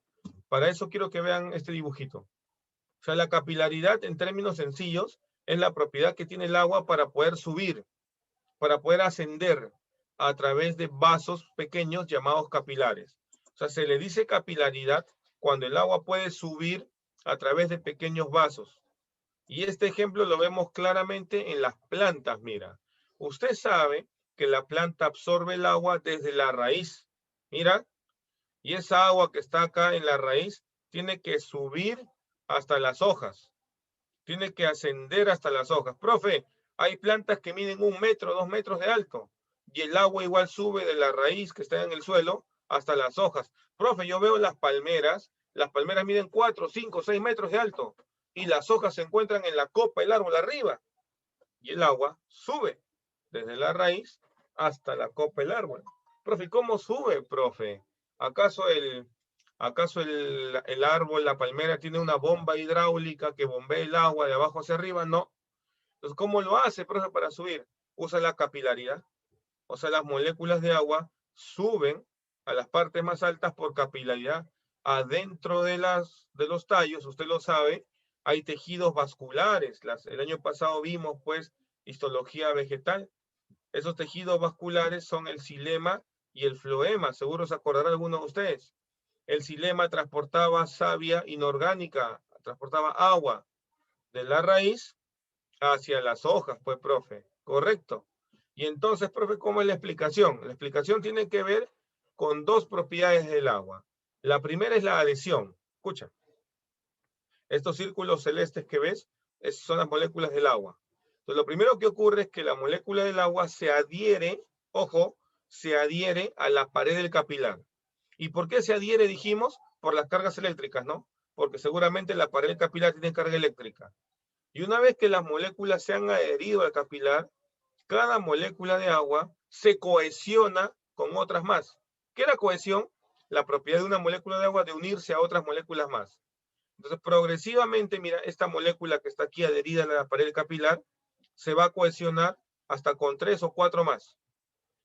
Speaker 1: Para eso quiero que vean este dibujito. O sea, la capilaridad, en términos sencillos, es la propiedad que tiene el agua para poder subir, para poder ascender a través de vasos pequeños llamados capilares. O sea, se le dice capilaridad cuando el agua puede subir a través de pequeños vasos. Y este ejemplo lo vemos claramente en las plantas, mira. Usted sabe que la planta absorbe el agua desde la raíz. Mira, y esa agua que está acá en la raíz tiene que subir hasta las hojas. Tiene que ascender hasta las hojas. Profe, hay plantas que miden 1 metro, 2 metros de alto. Y el agua igual sube de la raíz que está en el suelo hasta las hojas. Profe, yo veo las palmeras miden 4, 5, 6 metros de alto. Y las hojas se encuentran en la copa del árbol arriba. Y el agua sube desde la raíz hasta la copa del árbol. Profe, ¿cómo sube, profe? ¿Acaso el árbol, la palmera, tiene una bomba hidráulica que bombea el agua de abajo hacia arriba? No. Entonces, ¿cómo lo hace, profe, para subir? Usa la capilaridad. O sea, las moléculas de agua suben a las partes más altas por capilaridad. Adentro de los tallos, usted lo sabe, hay tejidos vasculares. El año pasado vimos, pues, histología vegetal. Esos tejidos vasculares son el xilema y el floema. Seguro se acordará alguno de ustedes. El xilema transportaba savia inorgánica, transportaba agua de la raíz hacia las hojas, pues, profe. Correcto. Y entonces, profe, ¿cómo es la explicación? La explicación tiene que ver con 2 propiedades del agua. La primera es la adhesión. Escucha. Estos círculos celestes que ves son las moléculas del agua. Entonces, lo primero que ocurre es que la molécula del agua se adhiere, ojo, se adhiere a la pared del capilar. ¿Y por qué se adhiere, dijimos? Por las cargas eléctricas, ¿no? Porque seguramente la pared del capilar tiene carga eléctrica. Y una vez que las moléculas se han adherido al capilar, cada molécula de agua se cohesiona con otras más. ¿Qué es la cohesión? La propiedad de una molécula de agua de unirse a otras moléculas más. Entonces, progresivamente, mira, esta molécula que está aquí adherida a la pared capilar se va a cohesionar hasta con 3 o 4 más.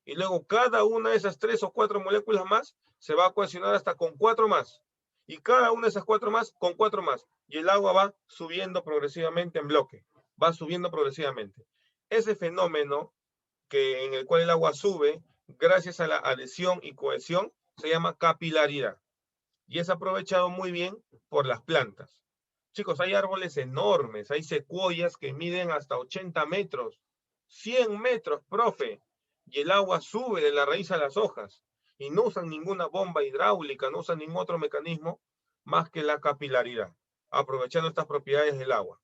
Speaker 1: Y luego cada una de esas 3 o 4 moléculas más se va a cohesionar hasta con 4 más. Y cada una de esas 4 más con 4 más. Y el agua va subiendo progresivamente en bloque. Va subiendo progresivamente. Ese fenómeno en el cual el agua sube gracias a la adhesión y cohesión se llama capilaridad. Y es aprovechado muy bien por las plantas. Chicos, hay árboles enormes, hay secuoyas que miden hasta 80 metros, 100 metros, profe, y el agua sube de la raíz a las hojas, y no usan ninguna bomba hidráulica, no usan ningún otro mecanismo más que la capilaridad, aprovechando estas propiedades del agua.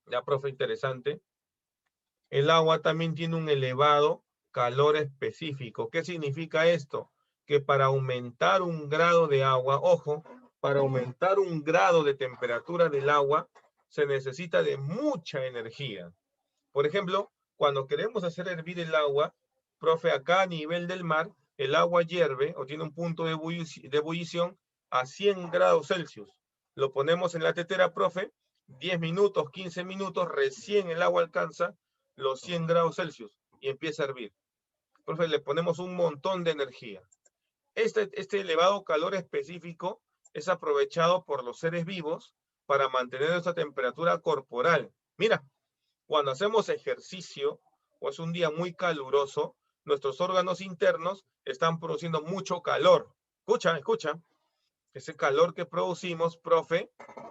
Speaker 1: Ya, profe, interesante. El agua también tiene un elevado calor específico. ¿Qué significa esto? Que para aumentar un grado de agua, ojo, para aumentar un grado de temperatura del agua, se necesita de mucha energía. Por ejemplo, cuando queremos hacer hervir el agua, profe, acá a nivel del mar, el agua hierve o tiene un punto de ebullición a 100 grados Celsius. Lo ponemos en la tetera, profe, 10 minutos, 15 minutos, recién el agua alcanza los 100 grados Celsius y empieza a hervir. Profe, le ponemos un montón de energía. Este elevado calor específico es aprovechado por los seres vivos para mantener nuestra temperatura corporal. Mira, cuando hacemos ejercicio o es un día muy caluroso, nuestros órganos internos están produciendo mucho calor. Escucha, escucha. Ese calor que producimos, profe,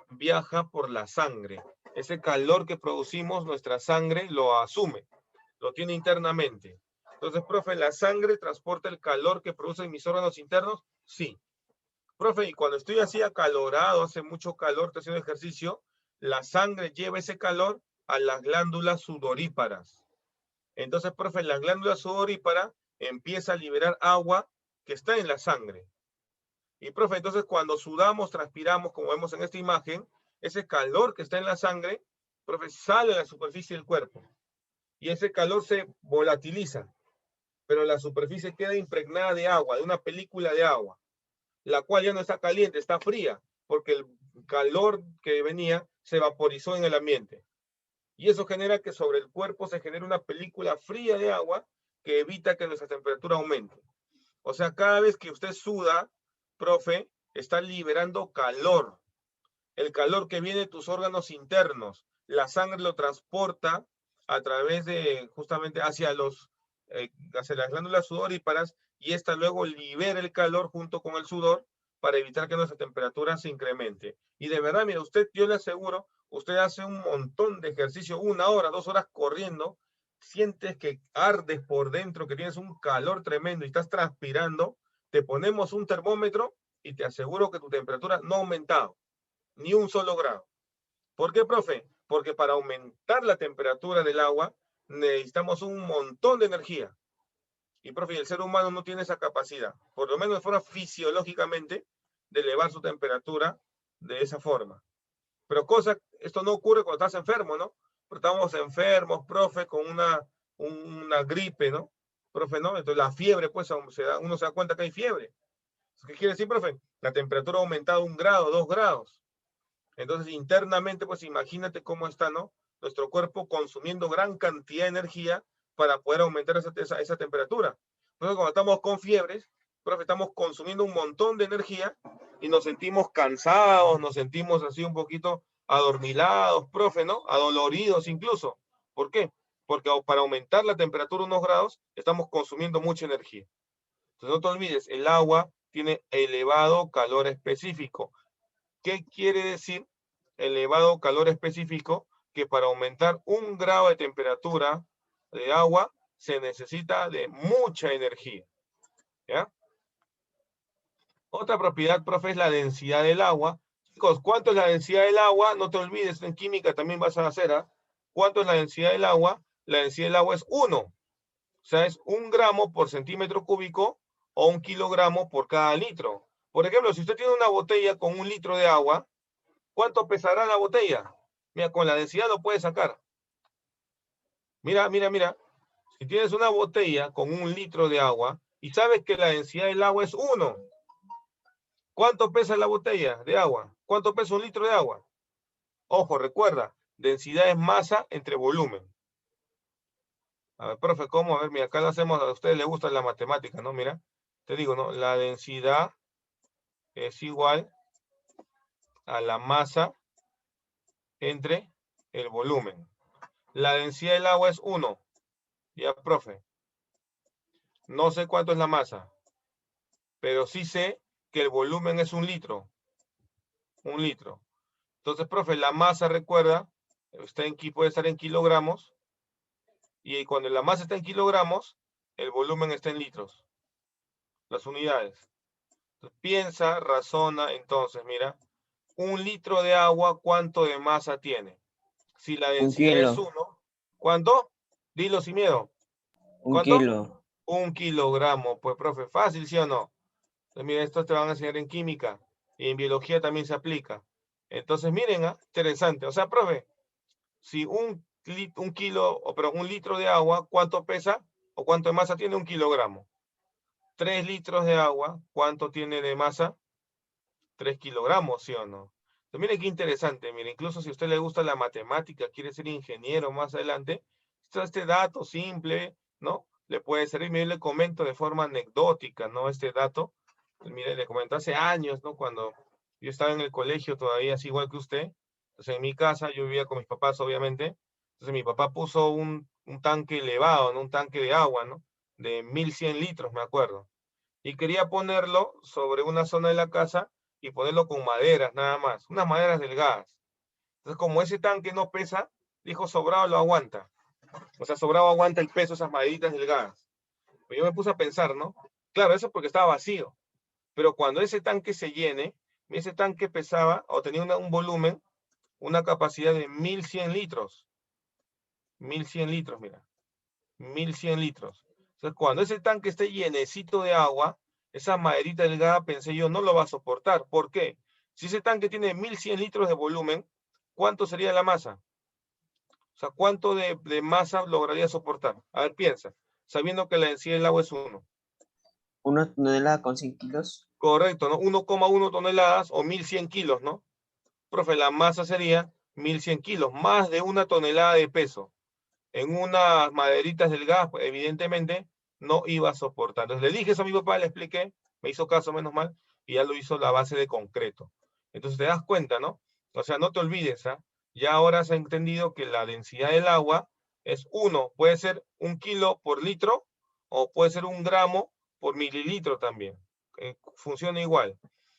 Speaker 1: viaja por la sangre. Ese calor que producimos, nuestra sangre lo asume, lo tiene internamente. Entonces, profe, ¿la sangre transporta el calor que producen mis órganos internos? Sí. Profe, y cuando estoy así acalorado, hace mucho calor, estoy haciendo ejercicio, la sangre lleva ese calor a las glándulas sudoríparas. Entonces, profe, la glándula sudorípara empieza a liberar agua que está en la sangre. Y, profe, entonces cuando sudamos, transpiramos, como vemos en esta imagen, ese calor que está en la sangre, profe, sale a la superficie del cuerpo. Y ese calor se volatiliza, pero la superficie queda impregnada de agua, de una película de agua, la cual ya no está caliente, está fría, porque el calor que venía se vaporizó en el ambiente. Y eso genera que sobre el cuerpo se genere una película fría de agua que evita que nuestra temperatura aumente. O sea, cada vez que usted suda, profe, está liberando calor. El calor que viene de tus órganos internos. La sangre lo transporta a través de, justamente hacia las glándulas sudoríparas, y esta luego libera el calor junto con el sudor para evitar que nuestra temperatura se incremente. Y de verdad, mira, usted, yo le aseguro, usted hace un montón de ejercicio, 1 hora, 2 horas corriendo, sientes que ardes por dentro, que tienes un calor tremendo y estás transpirando, te ponemos un termómetro y te aseguro que tu temperatura no ha aumentado, ni un solo grado. ¿Por qué, profe? Porque para aumentar la temperatura del agua necesitamos un montón de energía. Y, profe, el ser humano no tiene esa capacidad, por lo menos de forma fisiológicamente, de elevar su temperatura de esa forma. Pero esto no ocurre cuando estás enfermo, ¿no? Pero estamos enfermos, profe, con una gripe, ¿no? Profe, ¿no? Entonces la fiebre, pues uno se da cuenta que hay fiebre. ¿Qué quiere decir, profe? La temperatura ha aumentado 1 grado, 2 grados. Entonces, internamente, pues imagínate cómo está, ¿no? Nuestro cuerpo consumiendo gran cantidad de energía para poder aumentar esa temperatura. Entonces, cuando estamos con fiebres, profe, estamos consumiendo un montón de energía y nos sentimos cansados, nos sentimos así un poquito adormilados, profe, ¿no? Adoloridos incluso. ¿Por qué? Porque para aumentar la temperatura 1 grados, estamos consumiendo mucha energía. Entonces, no te olvides, el agua tiene elevado calor específico. ¿Qué quiere decir elevado calor específico? Que para aumentar 1 grado de temperatura de agua se necesita de mucha energía. ¿Ya? Otra propiedad, profe, es la densidad del agua. Chicos, ¿cuánto es la densidad del agua? No te olvides, en química también vas a hacer, ¿ah? ¿Cuánto es la densidad del agua? La densidad del agua es 1. O sea, es 1 gramo por centímetro cúbico o 1 kilogramo por cada litro. Por ejemplo, si usted tiene una botella con 1 litro de agua, ¿cuánto pesará la botella? Mira, con la densidad lo puedes sacar. Mira, mira, mira. Si tienes una botella con 1 litro de agua y sabes que la densidad del agua es 1, ¿cuánto pesa la botella de agua? ¿Cuánto pesa 1 litro de agua? Ojo, recuerda, densidad es masa entre volumen. A ver, profe, ¿cómo? A ver, mira, acá lo hacemos, a ustedes les gusta la matemática, ¿no? Mira, te digo, ¿no? La densidad es igual a la masa entre el volumen. La densidad del agua es 1. Ya, profe. No sé cuánto es la masa, pero sí sé que el volumen es 1 litro. 1 litro. Entonces, profe, la masa, recuerda, puede estar en kilogramos, y cuando la masa está en kilogramos, el volumen está en litros. Las unidades. Entonces, piensa, razona, entonces, mira, 1 litro de agua, ¿cuánto de masa tiene? Si la densidad es 1, ¿cuánto? Dilo sin miedo.
Speaker 5: 1 kilo.
Speaker 1: 1 kilogramo. Pues, profe, fácil, ¿sí o no? Entonces, mira, esto te van a enseñar en química y en biología también se aplica. Entonces, miren, interesante. O sea, profe, si un litro de agua, ¿cuánto pesa o cuánto de masa tiene? 1 kilogramo. 3 litros de agua, ¿cuánto tiene de masa? 3 kilogramos, ¿sí o no? Entonces, miren qué interesante. Miren, incluso si a usted le gusta la matemática, quiere ser ingeniero más adelante, este dato simple, ¿no? Le puede servir. Miren, le comento de forma anecdótica, ¿no? Este dato. Mire, le comento hace años, ¿no? Cuando yo estaba en el colegio todavía, así igual que usted. Entonces, en mi casa, yo vivía con mis papás, obviamente. Entonces, mi papá puso un tanque elevado, ¿no? Un tanque de agua, ¿no? De 1100 litros, me acuerdo. Y quería ponerlo sobre una zona de la casa y ponerlo con maderas, nada más. Unas maderas delgadas. Entonces, como ese tanque no pesa, dijo, sobrado lo aguanta. O sea, sobrado aguanta el peso de esas maderitas delgadas. Pero yo me puse a pensar, ¿no? Claro, eso porque estaba vacío. Pero cuando ese tanque se llene, ese tanque pesaba o tenía un volumen, una capacidad de 1100 litros. 1100 litros, mira. 1100 litros. Entonces, cuando ese tanque esté llenecito de agua, esa maderita delgada, pensé yo, no lo va a soportar. ¿Por qué? Si ese tanque tiene 1100 litros de volumen, ¿cuánto sería la masa? O sea, ¿cuánto de masa lograría soportar? A ver, piensa. Sabiendo que la densidad del agua es 1.
Speaker 5: 1 tonelada con 100 kilos.
Speaker 1: Correcto, ¿no? 1,1 toneladas o 1100 kilos, ¿no? Profe, la masa sería 1100 kilos, más de 1 tonelada de peso. En unas maderitas delgadas, pues, evidentemente, no iba a soportar. Entonces le dije eso a mi papá, le expliqué, me hizo caso, menos mal, y ya lo hizo la base de concreto. Entonces te das cuenta, ¿no? O sea, no te olvides, ¿ah? Ya ahora has entendido que la densidad del agua es 1, puede ser 1 kilo por litro, o puede ser 1 gramo por mililitro también. Funciona igual.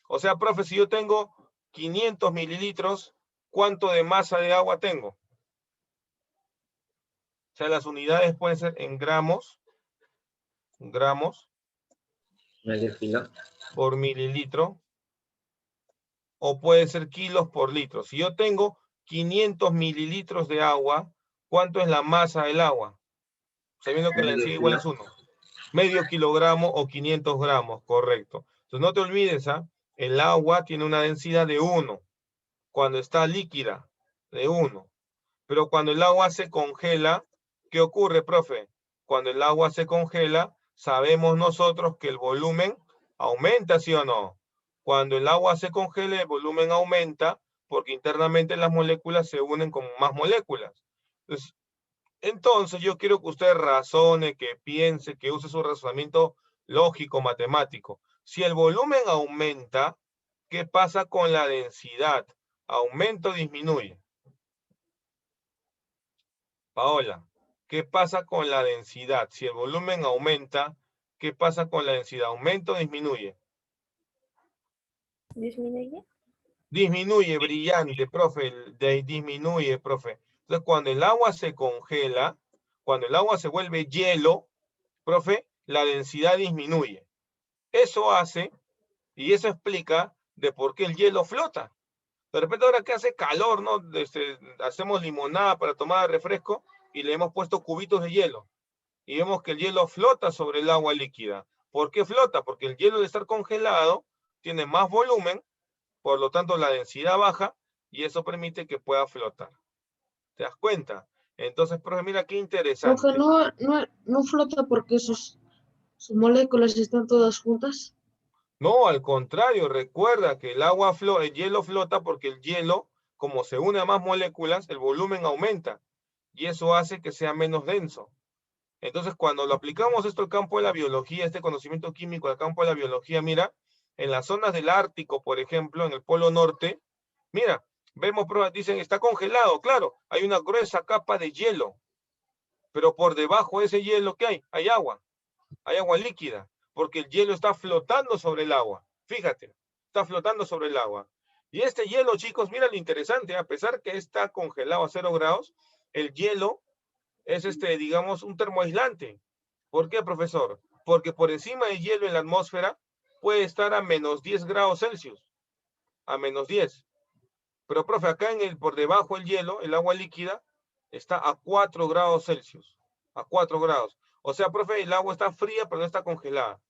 Speaker 1: O sea, profe, si yo tengo 500 mililitros, ¿cuánto de masa de agua tengo? O sea, las unidades pueden ser en gramos
Speaker 3: Medio kilo.
Speaker 1: por mililitro, o puede ser kilos por litro. Si yo tengo 500 mililitros de agua, ¿cuánto es la masa del agua? Sabiendo que la
Speaker 3: Medio
Speaker 1: densidad igual es 1. Medio kilogramo o 500 gramos, correcto. Entonces no te olvides, ¿ah? El agua tiene una densidad de 1 cuando está líquida, de 1. Pero cuando el agua se congela, ¿qué ocurre, profe? Cuando el agua se congela, sabemos nosotros que el volumen aumenta, ¿sí o no? Cuando el agua se congela, el volumen aumenta porque internamente las moléculas se unen con más moléculas. Entonces yo quiero que usted razone, que piense, que use su razonamiento lógico, matemático. Si el volumen aumenta, ¿qué pasa con la densidad? ¿Aumenta o disminuye? Paola, ¿qué pasa con la densidad? Si el volumen aumenta, ¿qué pasa con la densidad? ¿Aumenta o disminuye?
Speaker 6: ¿Disminuye?
Speaker 1: Disminuye, brillante, profe. Disminuye, profe. Entonces, cuando el agua se congela, cuando el agua se vuelve hielo, profe, la densidad disminuye. Eso hace, y eso explica de por qué el hielo flota. De repente ahora que hace calor, ¿no? Hacemos limonada para tomar refresco y le hemos puesto cubitos de hielo. Y vemos que el hielo flota sobre el agua líquida. ¿Por qué flota? Porque el hielo, de estar congelado, tiene más volumen, por lo tanto la densidad baja, y eso permite que pueda flotar. ¿Te das cuenta? Entonces, profe, mira qué interesante.
Speaker 2: Profe, no flota porque sus moléculas están todas juntas.
Speaker 1: No, al contrario, recuerda que el hielo flota porque el hielo, como se une a más moléculas, el volumen aumenta, y eso hace que sea menos denso. Entonces, cuando lo aplicamos esto al campo de la biología, este conocimiento químico al campo de la biología, mira, en las zonas del Ártico, por ejemplo, en el Polo Norte, mira, vemos pruebas, dicen, está congelado, claro, hay una gruesa capa de hielo, pero por debajo de ese hielo, ¿qué hay? Hay agua líquida, porque el hielo está flotando sobre el agua. Fíjate, está flotando sobre el agua. Y este hielo, chicos, mira lo interesante, a pesar que está congelado a 0 grados, el hielo es, digamos, un termoaislante. ¿Por qué, profesor? Porque por encima del hielo en la atmósfera puede estar a menos 10 grados Celsius. A menos 10. Pero, profe, acá por debajo del hielo, el agua líquida, está a 4 grados Celsius. A 4 grados. O sea, profe, el agua está fría, pero no está congelada.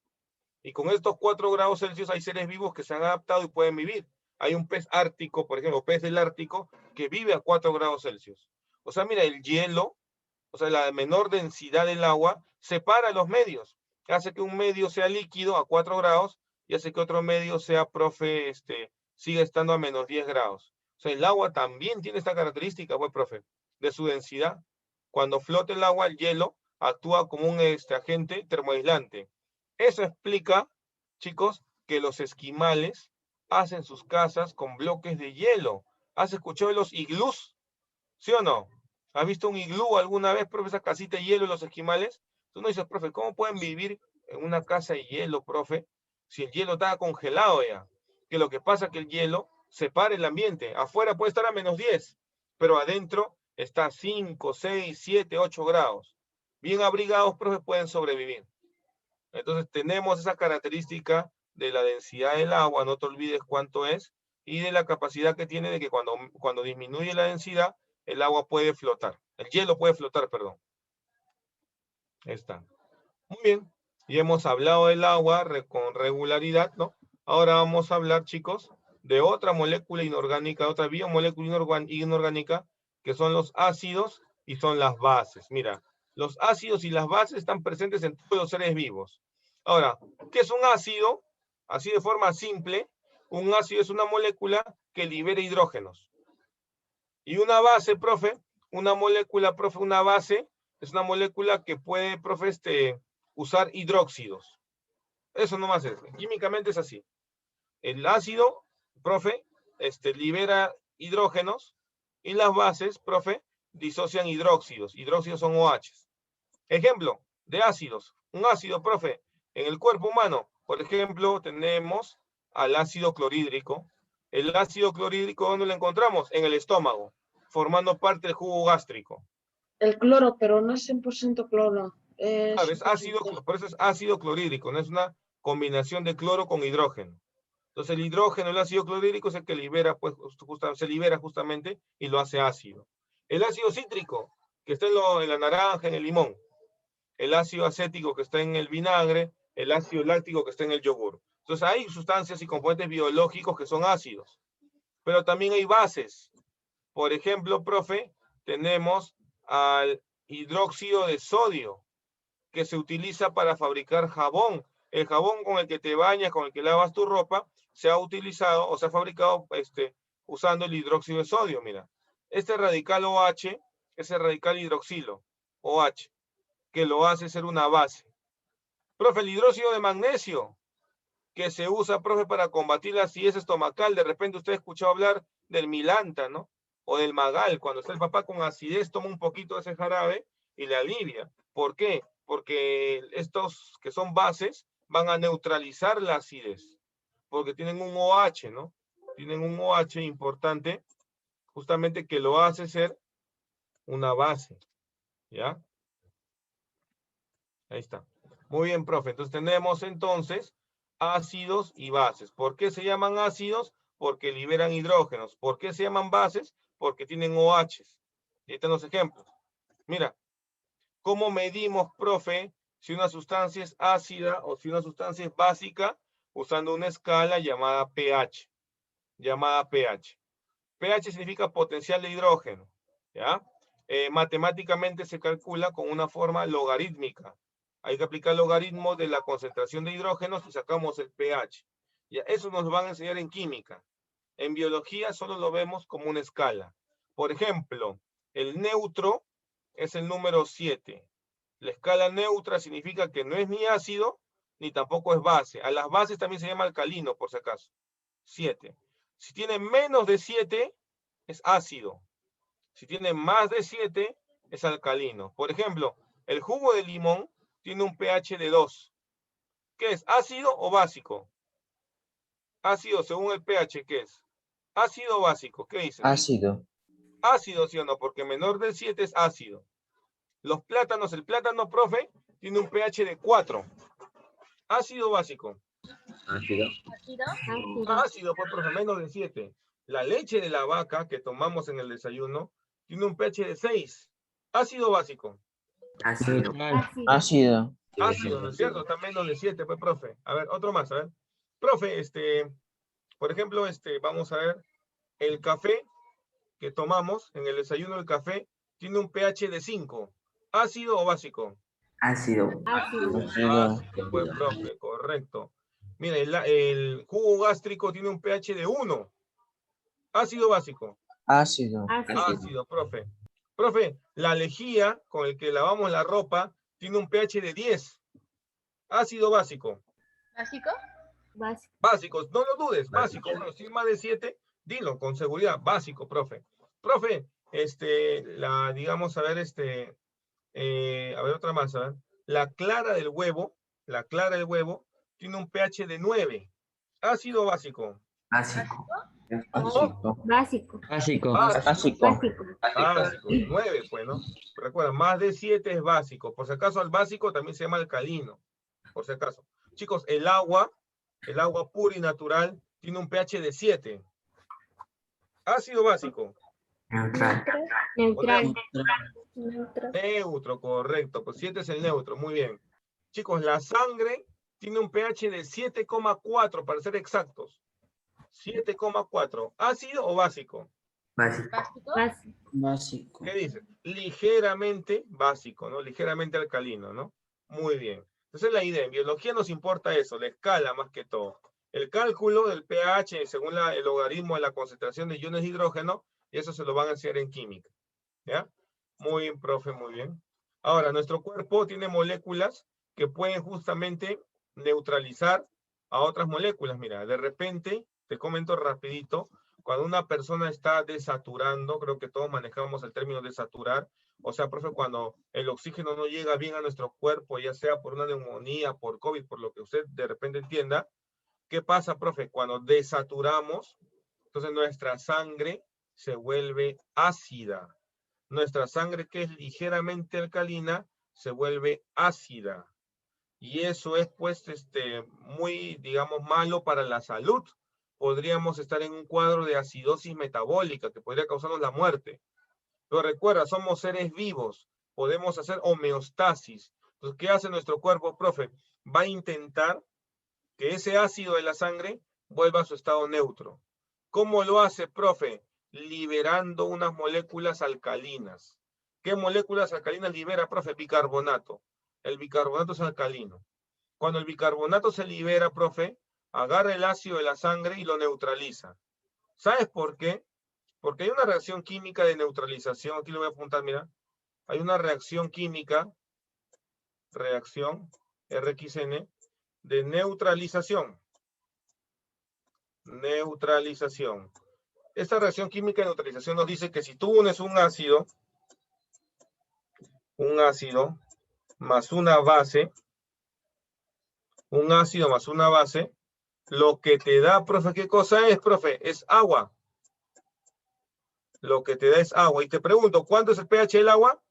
Speaker 1: Y con estos 4 grados Celsius hay seres vivos que se han adaptado y pueden vivir. Hay un pez ártico, por ejemplo, pez del Ártico, que vive a 4 grados Celsius. O sea, mira, el hielo, o sea, la menor densidad del agua, separa los medios. Hace que un medio sea líquido a 4 grados y hace que otro medio sea, profe, siga estando a menos 10 grados. O sea, el agua también tiene esta característica, pues, profe, de su densidad. Cuando flota el agua, el hielo actúa como un agente termoaislante. Eso explica, chicos, que los esquimales hacen sus casas con bloques de hielo. ¿Has escuchado de los iglús? ¿Sí o no? ¿Has visto un iglú alguna vez, profe, esa casita de hielo de los esquimales? Tú no dices, profe, ¿cómo pueden vivir en una casa de hielo, profe, si el hielo está congelado ya? Que lo que pasa es que el hielo separa el ambiente. Afuera puede estar a menos 10, pero adentro está a 5, 6, 7, 8 grados. Bien abrigados, profe, pueden sobrevivir. Entonces tenemos esa característica de la densidad del agua, no te olvides cuánto es, y de la capacidad que tiene de que cuando disminuye la densidad, el agua puede flotar. El hielo puede flotar, perdón. Ahí está. Muy bien. Y hemos hablado del agua con regularidad, ¿no? Ahora vamos a hablar, chicos, de otra molécula inorgánica, otra biomolécula inorgánica, que son los ácidos y son las bases. Mira, los ácidos y las bases están presentes en todos los seres vivos. Ahora, ¿qué es un ácido? Así de forma simple, un ácido es una molécula que libera hidrógenos. Y una base, profe, una molécula, profe, una base, es una molécula que puede, profe, usar hidróxidos. Eso nomás es. Químicamente es así. El ácido, profe, libera hidrógenos y las bases, profe, disocian hidróxidos. Hidróxidos son OH. Ejemplo de ácidos. Un ácido, profe, en el cuerpo humano, por ejemplo, tenemos al ácido clorhídrico. El ácido clorhídrico, ¿dónde lo encontramos? En el estómago, formando parte del jugo gástrico.
Speaker 2: El cloro, pero no es 100% cloro.
Speaker 1: Claro, es ácido, por eso es ácido clorhídrico, no es una combinación de cloro con hidrógeno. Entonces el hidrógeno, el ácido clorhídrico es el que libera, pues, se libera justamente y lo hace ácido. El ácido cítrico, que está en la naranja, en el limón. El ácido acético que está en el vinagre, el ácido láctico que está en el yogur. Entonces hay sustancias y componentes biológicos que son ácidos, pero también hay bases. Por ejemplo, profe, tenemos al hidróxido de sodio, que se utiliza para fabricar jabón. El jabón con el que te bañas, con el que lavas tu ropa, se ha utilizado o se ha fabricado usando el hidróxido de sodio. Mira, este radical OH es el radical hidroxilo, OH, que lo hace ser una base. Profe, el hidróxido de magnesio, que se usa, profe, para combatir la acidez estomacal. De repente usted ha escuchado hablar del Milanta, ¿no? O del Magal. Cuando está el papá con acidez, toma un poquito de ese jarabe y le alivia. ¿Por qué? Porque estos que son bases van a neutralizar la acidez, porque tienen un OH, ¿no? Tienen un OH importante, justamente que lo hace ser una base, ¿ya? Ahí está. Muy bien, profe. Entonces tenemos entonces ácidos y bases. ¿Por qué se llaman ácidos? Porque liberan hidrógenos. ¿Por qué se llaman bases? Porque tienen OHs. Y están los ejemplos. Mira, ¿cómo medimos, profe, si una sustancia es ácida o si una sustancia es básica? Usando una escala llamada pH. pH significa potencial de hidrógeno, ¿ya? Matemáticamente se calcula con una forma logarítmica. Hay que aplicar logaritmo de la concentración de hidrógenos y sacamos el pH. Ya, eso nos van a enseñar en química. En biología solo lo vemos como una escala. Por ejemplo, el neutro es el número 7. La escala neutra significa que no es ni ácido, ni tampoco es base. A las bases también se llama alcalino, por si acaso. 7. Si tiene menos de 7, es ácido. Si tiene más de 7, es alcalino. Por ejemplo, el jugo de limón tiene un pH de 2. ¿Qué es? ¿Ácido o básico? Ácido según el pH, ¿qué es? ¿Ácido o básico? ¿Qué dice?
Speaker 5: Ácido.
Speaker 1: Ácido, ¿sí o no? Porque menor de 7 es ácido. Los plátanos, el plátano, profe, tiene un pH de 4. ¿Ácido o básico?
Speaker 3: Ácido.
Speaker 1: Ácido, pues, profe, menos de 7. La leche de la vaca que tomamos en el desayuno tiene un pH de 6. ¿Ácido o básico?
Speaker 3: Ácido.
Speaker 5: Ácido.
Speaker 1: Ácido, ¿no es cierto? Está menos de 7, pues, profe. A ver, otro más, a ver. Profe, por ejemplo, vamos a ver, el café que tomamos en el desayuno del café tiene un pH de 5. ¿Ácido o básico?
Speaker 3: Ácido.
Speaker 1: Ácido, pues, profe, correcto. Mira, el jugo gástrico tiene un pH de 1. ¿Ácido o básico?
Speaker 5: Ácido.
Speaker 1: Ácido, profe. Profe, la lejía con el que lavamos la ropa tiene un pH de 10. ¿Ácido o básico?
Speaker 6: ¿Básico?
Speaker 1: Básico, no lo dudes, básico. Bueno, si es más de 7, dilo con seguridad, básico, profe. Profe, digamos, a ver, a ver otra más, a ver. La clara del huevo tiene un pH de 9. ¿Ácido o básico?
Speaker 3: Básico.
Speaker 5: Básico.
Speaker 3: Básico.
Speaker 5: Básico.
Speaker 1: Básico, 9, pues, ¿no? Recuerda, más de 7 es básico. Por si acaso, al básico también se llama alcalino. Por si acaso. Chicos, el agua pura y natural tiene un pH de 7. ¿Ácido básico?
Speaker 3: Neutral.
Speaker 1: Neutro, correcto. Pues 7 es el neutro, muy bien. Chicos, la sangre tiene un pH de 7,4 para ser exactos. 7,4. ¿Ácido o básico?
Speaker 3: Básico.
Speaker 5: Básico.
Speaker 1: ¿Qué dice? Ligeramente básico, ¿no? Ligeramente alcalino, ¿no? Muy bien. Entonces la idea, en biología nos importa eso, la escala más que todo. El cálculo del pH según el logaritmo de la concentración de iones de hidrógeno, y eso se lo van a enseñar en química. ¿Ya? Muy bien, profe, muy bien. Ahora, nuestro cuerpo tiene moléculas que pueden justamente neutralizar a otras moléculas. Mira, de repente, te comento rapidito, cuando una persona está desaturando, creo que todos manejamos el término desaturar, o sea, profe, cuando el oxígeno no llega bien a nuestro cuerpo, ya sea por una neumonía, por COVID, por lo que usted de repente entienda, ¿qué pasa, profe? Cuando desaturamos, entonces nuestra sangre se vuelve ácida. Nuestra sangre, que es ligeramente alcalina, se vuelve ácida. Y eso es, pues, muy, digamos, malo para la salud. Podríamos estar en un cuadro de acidosis metabólica que podría causarnos la muerte. Pero recuerda, somos seres vivos. Podemos hacer homeostasis. Entonces, ¿qué hace nuestro cuerpo, profe? Va a intentar que ese ácido de la sangre vuelva a su estado neutro. ¿Cómo lo hace, profe? Liberando unas moléculas alcalinas. ¿Qué moléculas alcalinas libera, profe? Bicarbonato. El bicarbonato es alcalino. Cuando el bicarbonato se libera, profe, agarra el ácido de la sangre y lo neutraliza. ¿Sabes por qué? Porque hay una reacción química de neutralización. Aquí lo voy a apuntar, mira. Hay una reacción química, reacción RXN, de neutralización. Neutralización. Esta reacción química de neutralización nos dice que si tú unes un ácido más una base, un ácido más una base, lo que te da, profe, ¿qué cosa es, profe? Es agua. Lo que te da es agua. Y te pregunto, ¿cuánto es el pH del agua?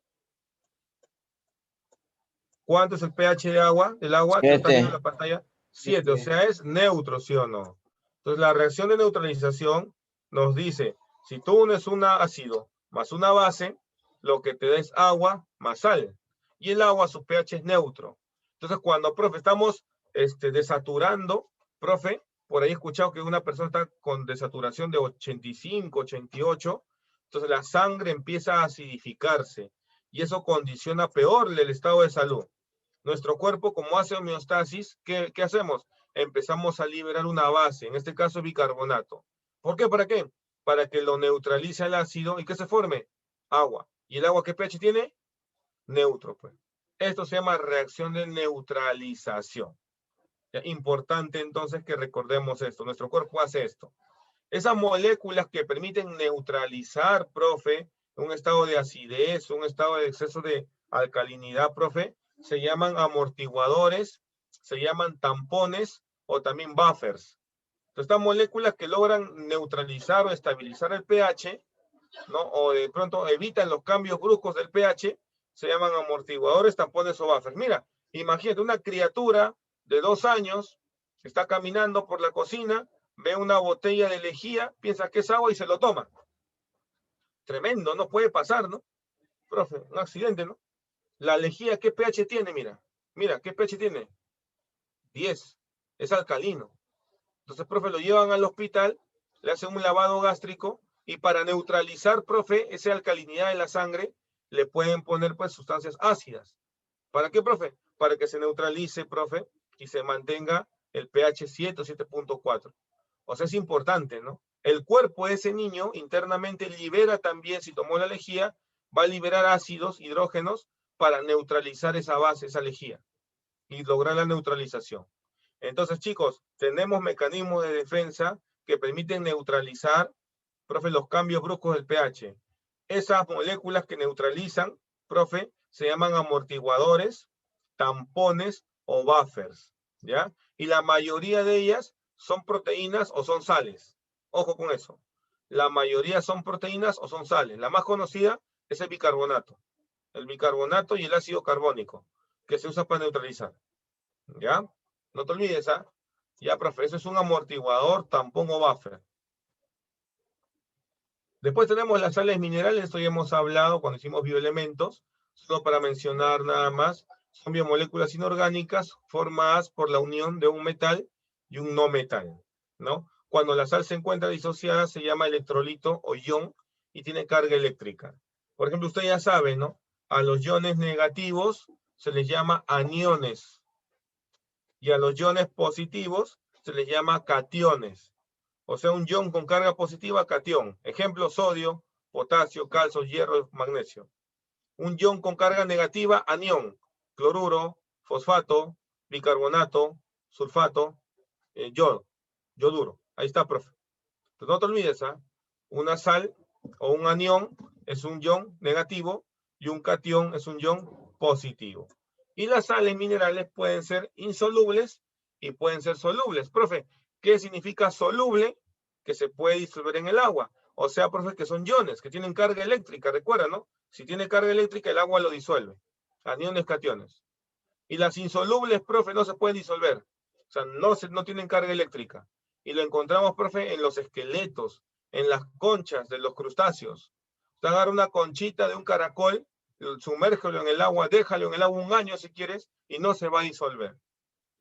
Speaker 1: ¿Cuánto es el pH de agua? Del agua que está viendo en la pantalla. 7, o sea, es neutro, ¿sí o no? Entonces, la reacción de neutralización nos dice, si tú unes un ácido más una base, lo que te da es agua más sal. Y el agua, su pH es neutro. Entonces, cuando, profe, estamos desaturando, profe, por ahí he escuchado que una persona está con desaturación de 85, 88, entonces la sangre empieza a acidificarse y eso condiciona peor el estado de salud. Nuestro cuerpo, como hace homeostasis, ¿qué hacemos? Empezamos a liberar una base, en este caso bicarbonato. ¿Por qué? ¿Para qué? Para que lo neutralice el ácido y que se forme agua. ¿Y el agua qué pH tiene? Neutro, pues. Esto se llama reacción de neutralización. Importante entonces que recordemos esto. Nuestro cuerpo hace esto. Esas moléculas que permiten neutralizar, profe, un estado de acidez, un estado de exceso de alcalinidad, profe, se llaman amortiguadores, se llaman tampones o también buffers. Entonces, estas moléculas que logran neutralizar o estabilizar el pH, ¿no? O de pronto evitan los cambios bruscos del pH, se llaman amortiguadores, tampones o buffers. Mira, imagínate una criatura de 2 años que está caminando por la cocina, ve una botella de lejía, piensa que es agua y se lo toma. Tremendo, no puede pasar, ¿no? Profe, un accidente, ¿no? La lejía, ¿qué pH tiene? Mira, ¿qué pH tiene? 10, es alcalino. Entonces, profe, lo llevan al hospital, le hacen un lavado gástrico y para neutralizar, profe, esa alcalinidad de la sangre, le pueden poner pues sustancias ácidas. ¿Para qué, profe? Para que se neutralice, profe, y se mantenga el pH 7 o 7.4. O sea, es importante, ¿no? El cuerpo de ese niño internamente libera también, si tomó la lejía, va a liberar ácidos, hidrógenos, para neutralizar esa base, esa lejía, y lograr la neutralización. Entonces, chicos, tenemos mecanismos de defensa que permiten neutralizar, profe, los cambios bruscos del pH. Esas moléculas que neutralizan, profe, se llaman amortiguadores, tampones o buffers, ¿ya? Y la mayoría de ellas son proteínas o son sales. Ojo con eso. La mayoría son proteínas o son sales. La más conocida es el bicarbonato. El bicarbonato y el ácido carbónico, que se usa para neutralizar. ¿Ya? No te olvides, ¿ah? Ya, profe, eso es un amortiguador, tampón o buffer. Después tenemos las sales minerales, esto ya hemos hablado cuando hicimos bioelementos, solo para mencionar nada más, son biomoléculas inorgánicas formadas por la unión de un metal y un no metal, ¿no? Cuando la sal se encuentra disociada se llama electrolito o ion y tiene carga eléctrica. Por ejemplo, usted ya sabe, ¿no? A los iones negativos se les llama aniones y a los iones positivos se les llama cationes. O sea, un ion con carga positiva, catión. Ejemplo, sodio, potasio, calcio, hierro, magnesio. Un ion con carga negativa, anión. Cloruro, fosfato, bicarbonato, sulfato, yoduro. Ahí está, profe. Entonces, no te olvides, ¿ah? Una sal o un anión es un ion negativo y un catión es un ion positivo. Y las sales minerales pueden ser insolubles y pueden ser solubles. Profe, ¿qué significa soluble? Que se puede disolver en el agua. O sea, profe, que son iones, que tienen carga eléctrica, recuerda, ¿no? Si tiene carga eléctrica, el agua lo disuelve. Aniones, cationes. Y las insolubles, profe, no se pueden disolver. O sea, no tienen carga eléctrica. Y lo encontramos, profe, en los esqueletos, en las conchas de los crustáceos. Usted agarra una conchita de un caracol, sumérgelo en el agua, déjalo en el agua un año si quieres, y no se va a disolver.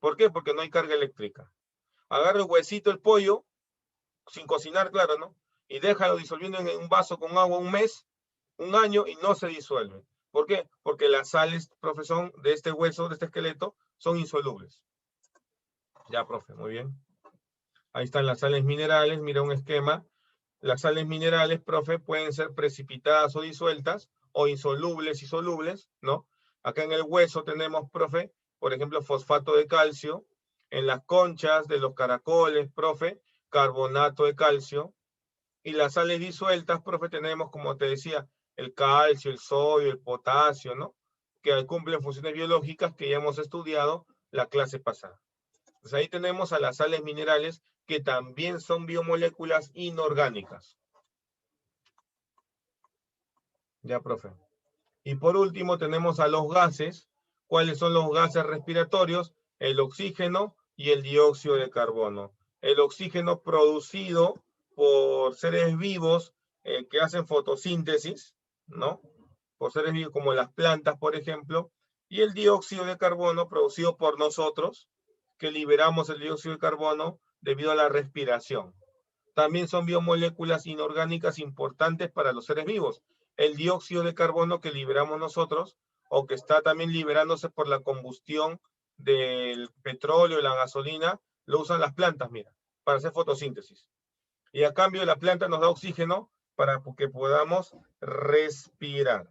Speaker 1: ¿Por qué? Porque no hay carga eléctrica. Agarra el huesito, el pollo, sin cocinar, claro, ¿no? Y déjalo disolviendo en un vaso con agua un mes, un año, y no se disuelve. ¿Por qué? Porque las sales, profe, son de este hueso, de este esqueleto, son insolubles. Ya, profe, muy bien. Ahí están las sales minerales, mira un esquema. Las sales minerales, profe, pueden ser precipitadas o disueltas, o insolubles y solubles, ¿no? Acá en el hueso tenemos, profe, por ejemplo, fosfato de calcio. En las conchas de los caracoles, profe, carbonato de calcio. Y las sales disueltas, profe, tenemos, como te decía, el calcio, el sodio, el potasio, ¿no? Que cumplen funciones biológicas que ya hemos estudiado la clase pasada. Entonces ahí tenemos a las sales minerales que también son biomoléculas inorgánicas. Ya, profe. Y por último tenemos a los gases. ¿Cuáles son los gases respiratorios? El oxígeno y el dióxido de carbono. El oxígeno producido por seres vivos que hacen fotosíntesis, ¿no? Por seres vivos como las plantas, por ejemplo. Y el dióxido de carbono producido por nosotros, que liberamos el dióxido de carbono debido a la respiración. También son biomoléculas inorgánicas importantes para los seres vivos. El dióxido de carbono que liberamos nosotros, o que está también liberándose por la combustión del petróleo y la gasolina, lo usan las plantas, mira, para hacer fotosíntesis. Y a cambio la planta nos da oxígeno para que podamos respirar.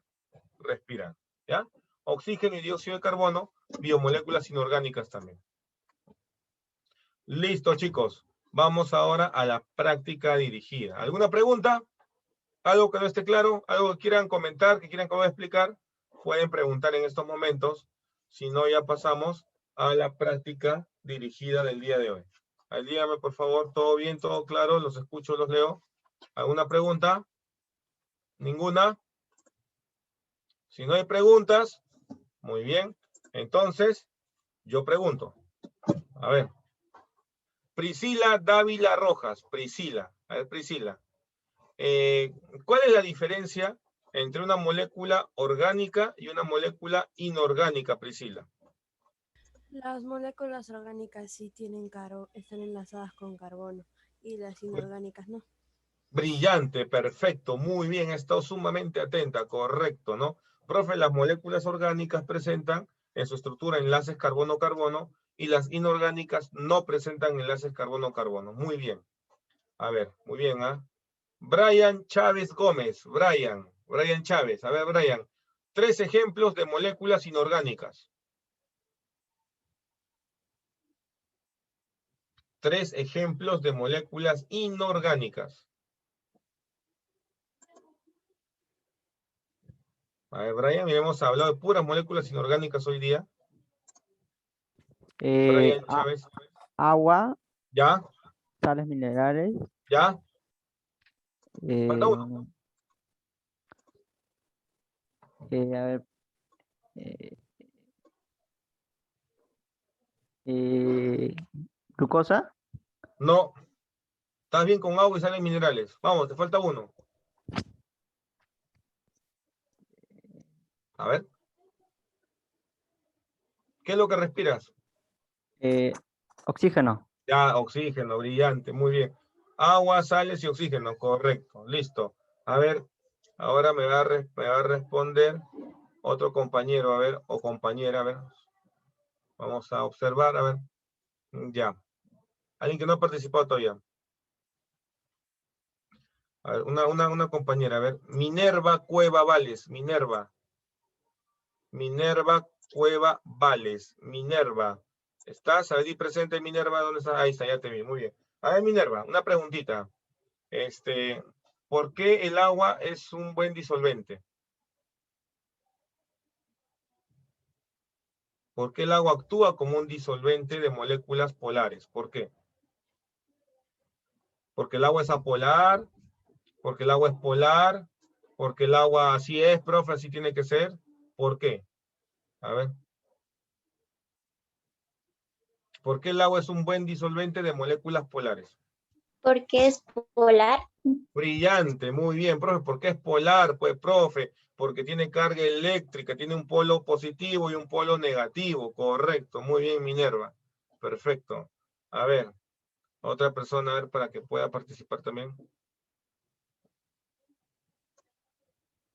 Speaker 1: ¿Ya? Oxígeno y dióxido de carbono, biomoléculas inorgánicas también. Listo, chicos. Vamos ahora a la práctica dirigida. ¿Alguna pregunta? ¿Algo que no esté claro? ¿Algo que quieran comentar, que quieran que voy a explicar? Pueden preguntar en estos momentos. Si no, ya pasamos a la práctica dirigida del día de hoy. Ahí dígame, por favor, ¿todo bien, todo claro? Los escucho, los leo. ¿Alguna pregunta? ¿Ninguna? Si no hay preguntas, muy bien. Entonces, yo pregunto. A ver. Priscila Dávila Rojas. Priscila. A ver, Priscila. ¿Cuál es la diferencia entre una molécula orgánica y una molécula inorgánica, Priscila?
Speaker 8: Las moléculas orgánicas sí están enlazadas con carbono y las inorgánicas no.
Speaker 1: Brillante, perfecto, muy bien, he estado sumamente atenta, correcto, ¿no? Profe, las moléculas orgánicas presentan en su estructura enlaces carbono-carbono y las inorgánicas no presentan enlaces carbono-carbono. Muy bien. A ver, muy bien, ¿ah? Brian Chávez Gómez, Brian Chávez, a ver, Brian, 3 ejemplos de moléculas inorgánicas. 3 ejemplos de moléculas inorgánicas. A ver, Brian, hemos hablado de puras moléculas inorgánicas hoy día. Brian Chávez.
Speaker 9: Agua.
Speaker 1: ¿Ya?
Speaker 9: Sales minerales.
Speaker 1: ¿Ya? Falta uno.
Speaker 9: A ver. ¿Glucosa?
Speaker 1: No. Estás bien con agua y sales minerales. Vamos, te falta uno. A ver. ¿Qué es lo que respiras?
Speaker 9: Oxígeno.
Speaker 1: Ya, oxígeno, brillante, muy bien. Agua, sales y oxígeno, correcto, listo. A ver, ahora me va a responder otro compañero, a ver, o compañera, a ver. Vamos a observar, a ver. Ya. Alguien que no ha participado todavía. A ver, una compañera, a ver. Minerva Cueva Vales, Minerva. Minerva Cueva Vales. Minerva. ¿Estás? A ver, presente, Minerva. ¿Dónde estás? Ahí está, ya te vi. Muy bien. A ver, Minerva, una preguntita. ¿Por qué el agua es un buen disolvente? ¿Por qué el agua actúa como un disolvente de moléculas polares? ¿Por qué? ¿Porque el agua es apolar? ¿Porque el agua es polar? ¿Porque el agua así es, profe, así tiene que ser? ¿Por qué? A ver. ¿Por qué el agua es un buen disolvente de moléculas polares?
Speaker 6: Porque es polar.
Speaker 1: Brillante, muy bien, profe. ¿Por qué es polar? Pues, profe, porque tiene carga eléctrica, tiene un polo positivo y un polo negativo. Correcto, muy bien, Minerva. Perfecto. A ver, otra persona, a ver, para que pueda participar también.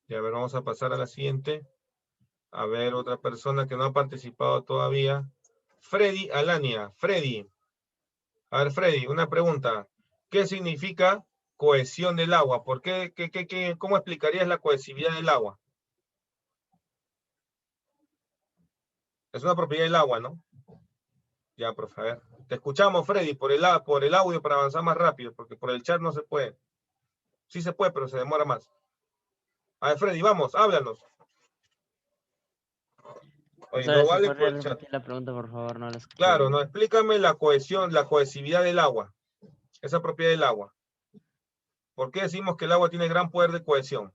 Speaker 1: Y a ver, vamos a pasar a la siguiente. A ver, otra persona que no ha participado todavía. Freddy Alania. Freddy. A ver, Freddy, una pregunta. ¿Qué significa cohesión del agua? ¿Por qué, cómo explicarías la cohesividad del agua? Es una propiedad del agua, ¿no? Ya, profe, a ver. Te escuchamos, Freddy, por el audio para avanzar más rápido, porque por el chat no se puede. Sí se puede, pero se demora más. A ver, Freddy, vamos, háblanos. Oye, no vale por el chat.
Speaker 10: La pregunta, por favor, no la escuché.
Speaker 1: Claro, no, explícame la cohesión, la cohesividad del agua. Esa propiedad del agua. ¿Por qué decimos que el agua tiene gran poder de cohesión?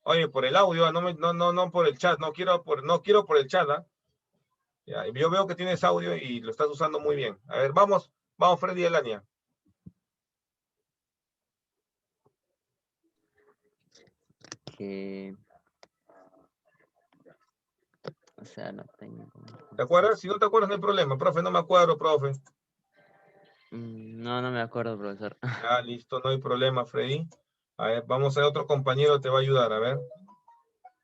Speaker 1: Oye, por el audio, no por el chat, no quiero por el chat, ¿ah? Ya, yo veo que tienes audio y lo estás usando muy bien. A ver, vamos, Freddy Elania.
Speaker 10: O sea, no tengo...
Speaker 1: ¿Te acuerdas? Si no te acuerdas, no hay problema. Profe, no me acuerdo, profe.
Speaker 10: No me acuerdo, profesor.
Speaker 1: Ya, listo, no hay problema, Freddy. A ver, vamos a ver, otro compañero te va a ayudar, a ver.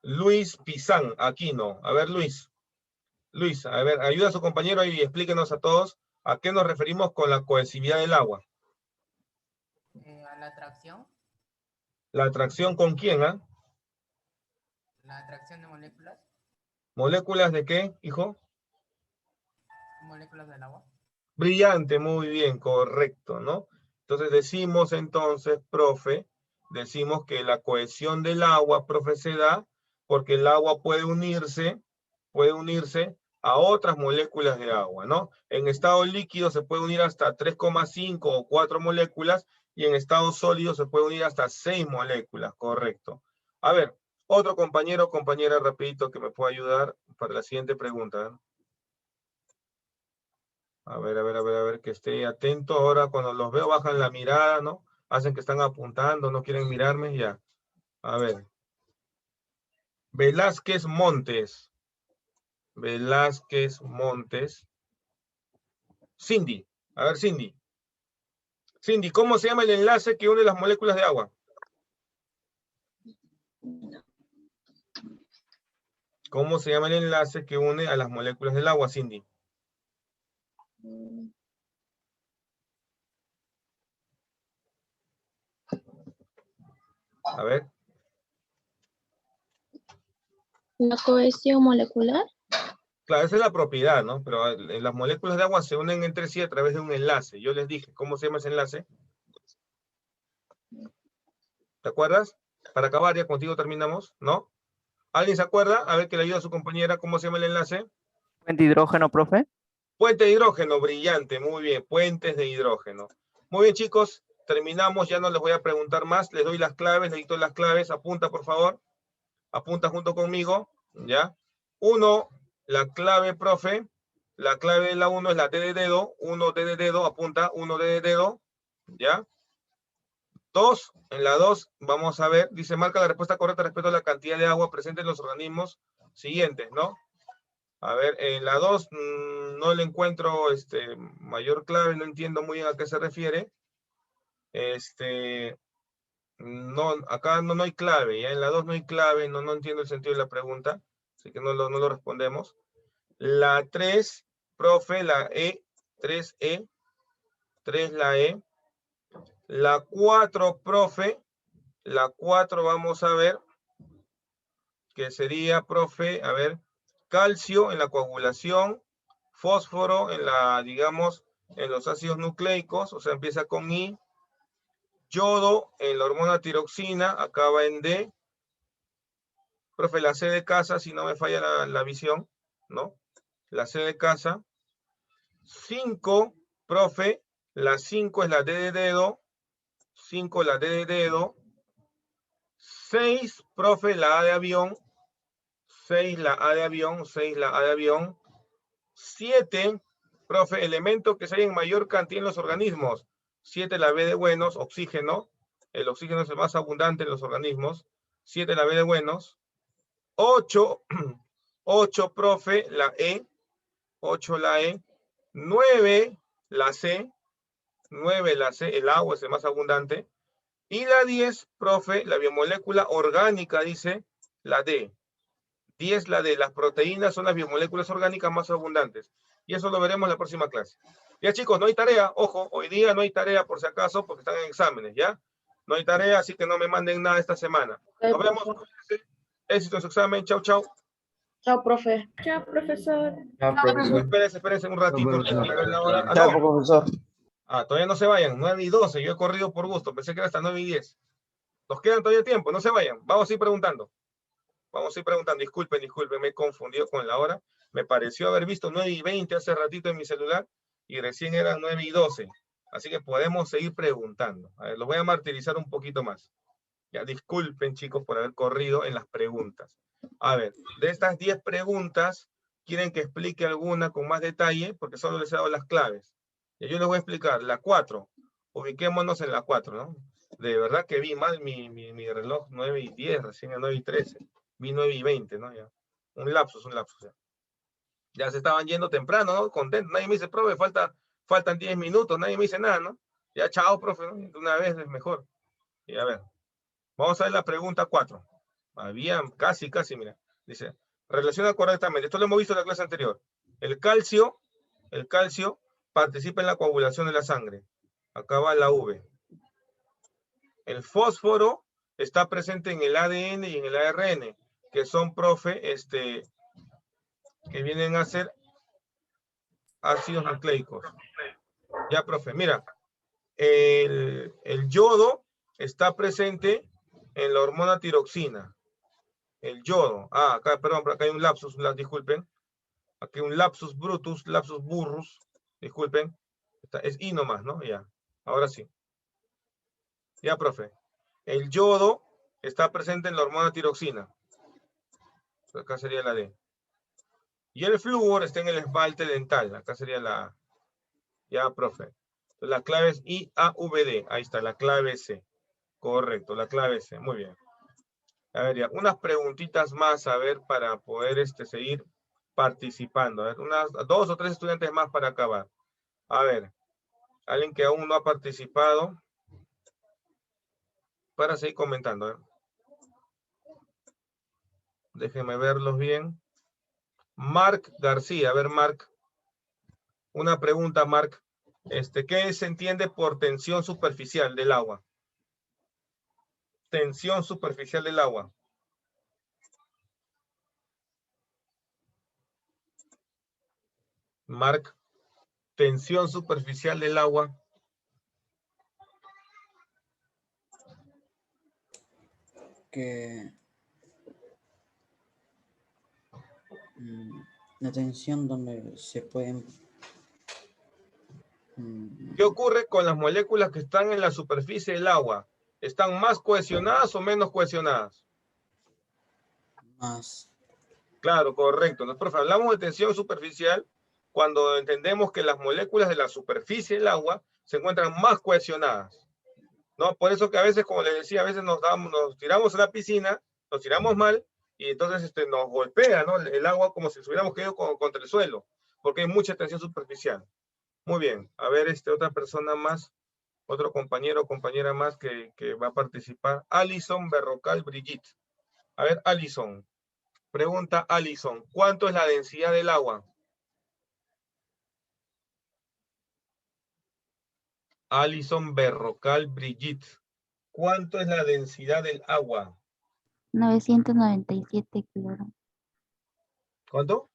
Speaker 1: Luis Pizán, Aquino. A ver, Luis. Luis, a ver, ayuda a su compañero y explíquenos a todos a qué nos referimos con la cohesividad del agua.
Speaker 11: A la atracción.
Speaker 1: ¿La atracción con quién, ah?
Speaker 11: La atracción de moléculas.
Speaker 1: ¿Moléculas de qué, hijo?
Speaker 11: Moléculas del agua.
Speaker 1: Brillante, muy bien, correcto, ¿no? Entonces decimos profe, decimos que la cohesión del agua, profe, se da porque el agua puede unirse a otras moléculas de agua, ¿no? En estado líquido se puede unir hasta 3,5 o 4 moléculas y en estado sólido se puede unir hasta 6 moléculas, correcto. A ver, otro compañero o compañera rapidito que me pueda ayudar para la siguiente pregunta, ¿no? A ver, que esté atento. Ahora cuando los veo bajan la mirada, ¿no? Hacen que están apuntando, no quieren mirarme, ya. A ver. Velázquez Montes. Velázquez Montes. Cindy. A ver, Cindy. Cindy, ¿cómo se llama el enlace que une las moléculas de agua? ¿Cómo se llama el enlace que une a las moléculas del agua, Cindy? A ver.
Speaker 6: La cohesión molecular.
Speaker 1: Claro, esa es la propiedad, ¿no? Pero las moléculas de agua se unen entre sí a través de un enlace. Yo les dije, ¿cómo se llama ese enlace? ¿Te acuerdas? Para acabar, ya contigo terminamos, ¿no? ¿Alguien se acuerda? A ver, que le ayuda a su compañera, ¿cómo se llama el enlace?
Speaker 9: Puente de hidrógeno, profe.
Speaker 1: Puente de hidrógeno, brillante, muy bien, puentes de hidrógeno. Muy bien, chicos, terminamos, ya no les voy a preguntar más, les doy las claves, les dicto las claves, apunta, por favor. Apunta junto conmigo, ¿ya? 1, la clave, profe, la clave de la 1 es la D de dedo, 1 D de dedo, apunta, 1 D de dedo, ¿ya? 2, en la 2, vamos a ver, dice, marca la respuesta correcta respecto a la cantidad de agua presente en los organismos siguientes, ¿no? A ver, en la 2 no le encuentro mayor clave, no entiendo muy bien a qué se refiere. No, acá no hay clave, ya en la 2 no hay clave, no entiendo el sentido de la pregunta, así que no lo respondemos. La 3, profe, la E, 3E, 3 la E. La 4, profe, la 4 vamos a ver que sería, profe, a ver, calcio en la coagulación, fósforo en la, digamos, en los ácidos nucleicos, o sea, empieza con I, yodo en la hormona tiroxina, acaba en D. Profe, la C de casa, si no me falla la visión, ¿no? La C de casa. 5, profe, la 5 es la D de dedo, 5 la D de dedo. 6, profe, la A de avión, 6 la A de avión, 6 la A de avión. 7, profe, elemento que se hay en mayor cantidad en los organismos. 7 la B de buenos, oxígeno. El oxígeno es el más abundante en los organismos. 7 la B de buenos. 8, 8, profe, la E. 8 la E. 9 la C. 9 la C, el agua es el más abundante. Y la 10, profe, la biomolécula orgánica, dice la D. 10 la D. Las proteínas son las biomoléculas orgánicas más abundantes. Y eso lo veremos en la próxima clase. Ya, chicos, no hay tarea. Ojo, hoy día no hay tarea por si acaso, porque están en exámenes, ¿ya? No hay tarea, así que no me manden nada esta semana. Nos vemos. Éxito en su examen. Chau, chau.
Speaker 2: Chao, profe.
Speaker 6: Chao, profesor.
Speaker 3: Chao, profesor.
Speaker 1: Espérense un ratito. Déjenme ver la hora. Ah,
Speaker 5: Chao,
Speaker 1: no.
Speaker 5: profesor.
Speaker 1: Ah, todavía no se vayan. 9:12. Yo he corrido por gusto. Pensé que era hasta 9:10. Nos quedan todavía tiempo. No se vayan. Vamos a ir preguntando. Disculpen. Me he confundido con la hora. Me pareció haber visto 9:20 hace ratito en mi celular y recién eran 9:12. Así que podemos seguir preguntando. A ver, los voy a martirizar un poquito más. Ya, disculpen, chicos, por haber corrido en las preguntas. A ver, de estas 10 preguntas, ¿quieren que explique alguna con más detalle? Porque solo les he dado las claves. Y yo les voy a explicar. La 4. Ubiquémonos en la 4, ¿no? De verdad que vi mal mi reloj 9:10, recién a 9:13. Vi 9:20, ¿no? Ya. Un lapsus. Ya se estaban yendo temprano, ¿no? Contento. Nadie me dice, profe, faltan 10 minutos. Nadie me dice nada, ¿no? Ya, chao, profe, ¿no? De una vez es mejor. Y a ver. Vamos a ver la pregunta 4. Había casi, mira. Dice, relaciona correctamente. Esto lo hemos visto en la clase anterior. El calcio participa en la coagulación de la sangre. Acá va la V. El fósforo está presente en el ADN y en el ARN, que son, profe, que vienen a ser ácidos nucleicos. Ya, profe, mira. El yodo está presente en la hormona tiroxina. El yodo. Ah, acá, perdón, acá hay un lapsus, disculpen. Aquí un lapsus brutus, lapsus burrus. Disculpen. Es I nomás, ¿no? Ya. Ahora sí. Ya, profe. El yodo está presente en la hormona tiroxina. Acá sería la D. Y el flúor está en el esmalte dental. Acá sería la A. Ya, profe. Entonces, la clave es IAVD. Ahí está, la clave C. Correcto, la clave C. Muy bien. A ver, ya, unas preguntitas más, a ver, para poder seguir participando. A ver, unas 2 o 3 estudiantes más para acabar. A ver, alguien que aún no ha participado, para seguir comentando. A ver. Déjenme verlos bien. Marc García, a ver, Marc. Una pregunta, Marc. ¿Qué se entiende por tensión superficial del agua? Tensión superficial del agua. Marc, tensión superficial del agua.
Speaker 5: Que la tensión donde se pueden...
Speaker 1: ¿Qué ocurre con las moléculas que están en la superficie del agua? ¿Están más cohesionadas o menos cohesionadas?
Speaker 5: Más.
Speaker 1: Claro, correcto. Entonces, profe, hablamos de tensión superficial cuando entendemos que las moléculas de la superficie del agua se encuentran más cohesionadas, ¿no? Por eso que a veces, como les decía, a veces nos tiramos a la piscina, nos tiramos mal, y entonces nos golpea, ¿no? El agua como si estuviéramos caído contra el suelo, porque hay mucha tensión superficial. Muy bien. A ver, otra persona más, otro compañero o compañera más que va a participar. Alison Berrocal Brigitte. A ver, Alison. Pregunta Alison. ¿Cuánto es la densidad del agua? Alison Berrocal Brigitte. ¿Cuánto es la densidad del agua?
Speaker 6: 997 kilogramos.
Speaker 1: ¿Cuánto?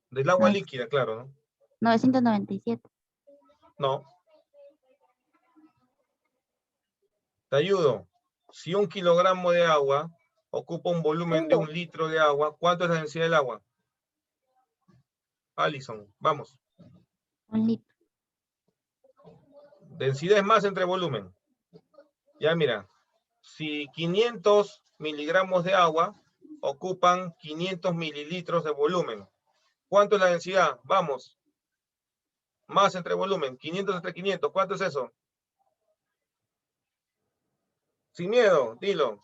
Speaker 1: Del agua
Speaker 6: No.
Speaker 1: líquida, claro, ¿no?
Speaker 6: 997.
Speaker 1: No. Te ayudo. Si 1 kilogramo de agua ocupa un volumen de 1 litro de agua, ¿cuánto es la densidad del agua? Alison, vamos.
Speaker 6: 1 litro.
Speaker 1: Densidad es más entre volumen. Ya mira, si 500 miligramos de agua ocupan 500 mililitros de volumen, ¿cuánto es la densidad? Vamos. Más entre volumen, 500 entre 500, ¿cuánto es eso? Sin miedo, dilo.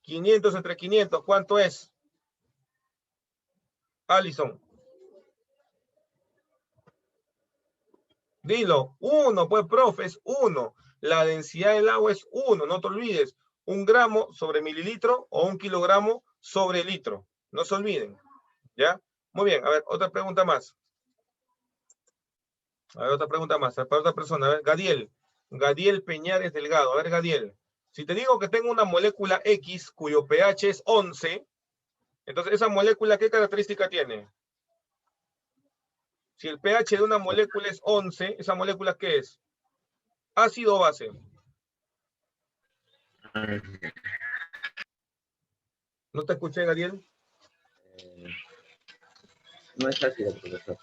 Speaker 1: 500 entre 500, ¿cuánto es? Alison. Dilo, 1, pues, profe, es 1. La densidad del agua es 1, no te olvides. 1 gramo sobre mililitro o 1 kilogramo sobre litro. No se olviden. ¿Ya? Muy bien, a ver, otra pregunta más. A ver, otra pregunta más, para otra persona. A ver, Gadiel Peñares Delgado. A ver, Gadiel. Si te digo que tengo una molécula X cuyo pH es 11, entonces, ¿esa molécula qué característica tiene? Si el pH de una molécula es 11, ¿esa molécula qué es? ¿Ácido o base? ¿No te escuché, Gadiel?
Speaker 3: No es ácido, profesor.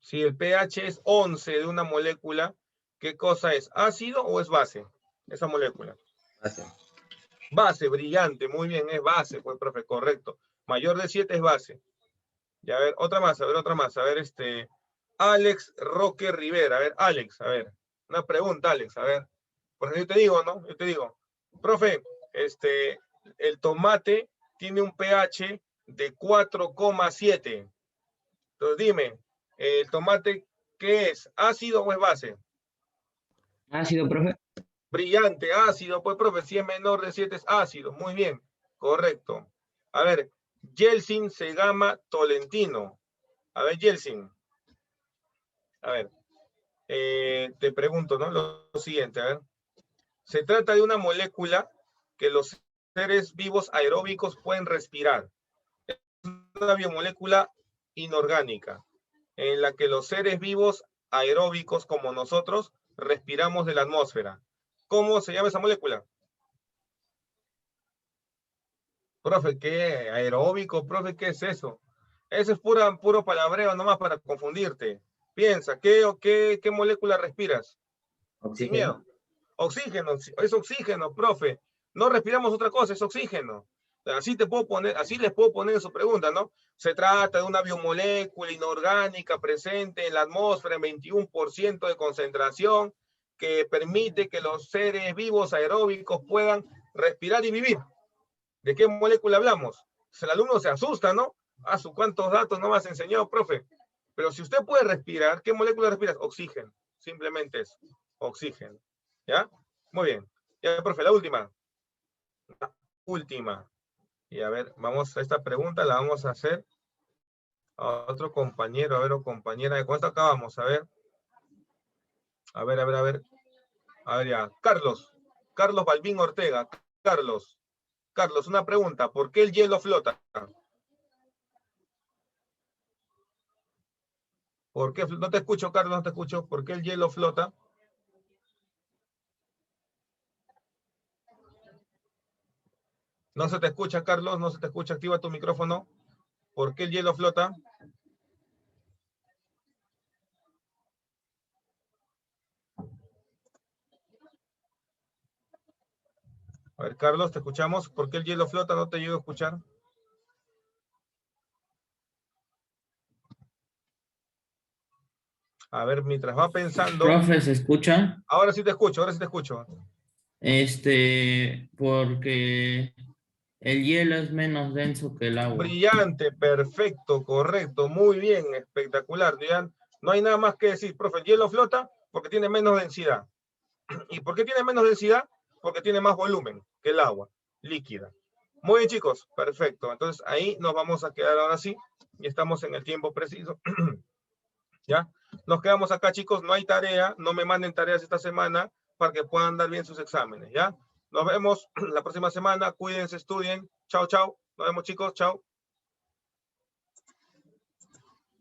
Speaker 1: Si el pH es 11 de una molécula, ¿qué cosa es? ¿Ácido o es base? Esa molécula.
Speaker 3: Base.
Speaker 1: Base, brillante, muy bien, es base, pues, profe, correcto. Mayor de 7 es base. Ya, a ver, otra más, a ver, otra más. A ver, Alex Roque Rivera. A ver, Alex, a ver. Una pregunta, Alex, a ver. Porque yo te digo, ¿no? Yo te digo, profe, el tomate tiene un pH de 4,7. Entonces dime, ¿el tomate qué es? ¿Ácido o es base?
Speaker 3: Ácido, profe.
Speaker 1: Brillante, ácido, pues, profe, si es menor de 7 es ácido. Muy bien, correcto. A ver, Yeltsin Segama Tolentino. A ver, Yeltsin. A ver, te pregunto, ¿no? Lo siguiente, a ver. Se trata de una molécula que los seres vivos aeróbicos pueden respirar. Es una biomolécula inorgánica, en la que los seres vivos aeróbicos como nosotros respiramos de la atmósfera. ¿Cómo se llama esa molécula? Profe, ¿qué? ¿Aeróbico? Profe, ¿qué es eso? Eso es puro palabreo nomás para confundirte. Piensa, ¿qué molécula respiras?
Speaker 3: Oxígeno.
Speaker 1: Sin miedo. Oxígeno, es oxígeno, profe. No respiramos otra cosa, es oxígeno. Así les puedo poner en su pregunta, ¿no? Se trata de una biomolécula inorgánica presente en la atmósfera en 21% de concentración que permite que los seres vivos aeróbicos puedan respirar y vivir. ¿De qué molécula hablamos? El alumno se asusta, ¿no? ¿Cuántos datos no me has enseñado, profe? Pero si usted puede respirar, ¿qué molécula respiras? Oxígeno. Simplemente eso. Oxígeno. ¿Ya? Muy bien. Ya, profe, la última. La última. Y a ver, vamos a esta pregunta, la vamos a hacer a otro compañero, a ver, o compañera. ¿Con esto acabamos? A ver. A ver. A ver ya. Carlos Balbín Ortega. Carlos, una pregunta. ¿Por qué el hielo flota? ¿Por qué? No te escucho, Carlos, no te escucho. ¿Por qué el hielo flota? No se te escucha, Carlos, no se te escucha. Activa tu micrófono. ¿Por qué el hielo flota? A ver, Carlos, te escuchamos. ¿Por qué el hielo flota? No te llego a escuchar. A ver, mientras va pensando.
Speaker 12: Profe, ¿se escucha?
Speaker 1: Ahora sí te escucho, ahora sí te escucho.
Speaker 12: Porque el hielo es menos denso que el agua.
Speaker 1: Brillante, perfecto, correcto, muy bien, espectacular. Ya no hay nada más que decir, profe, el hielo flota porque tiene menos densidad. ¿Y por qué tiene menos densidad? Porque tiene más volumen que el agua líquida. Muy bien, chicos, perfecto. Entonces ahí nos vamos a quedar ahora sí. Y estamos en el tiempo preciso. ¿Ya? Nos quedamos acá, chicos, no hay tarea, no me manden tareas esta semana para que puedan dar bien sus exámenes, ¿ya? Nos vemos la próxima semana. Cuídense, estudien. Chao, chao. Nos vemos, chicos. Chao.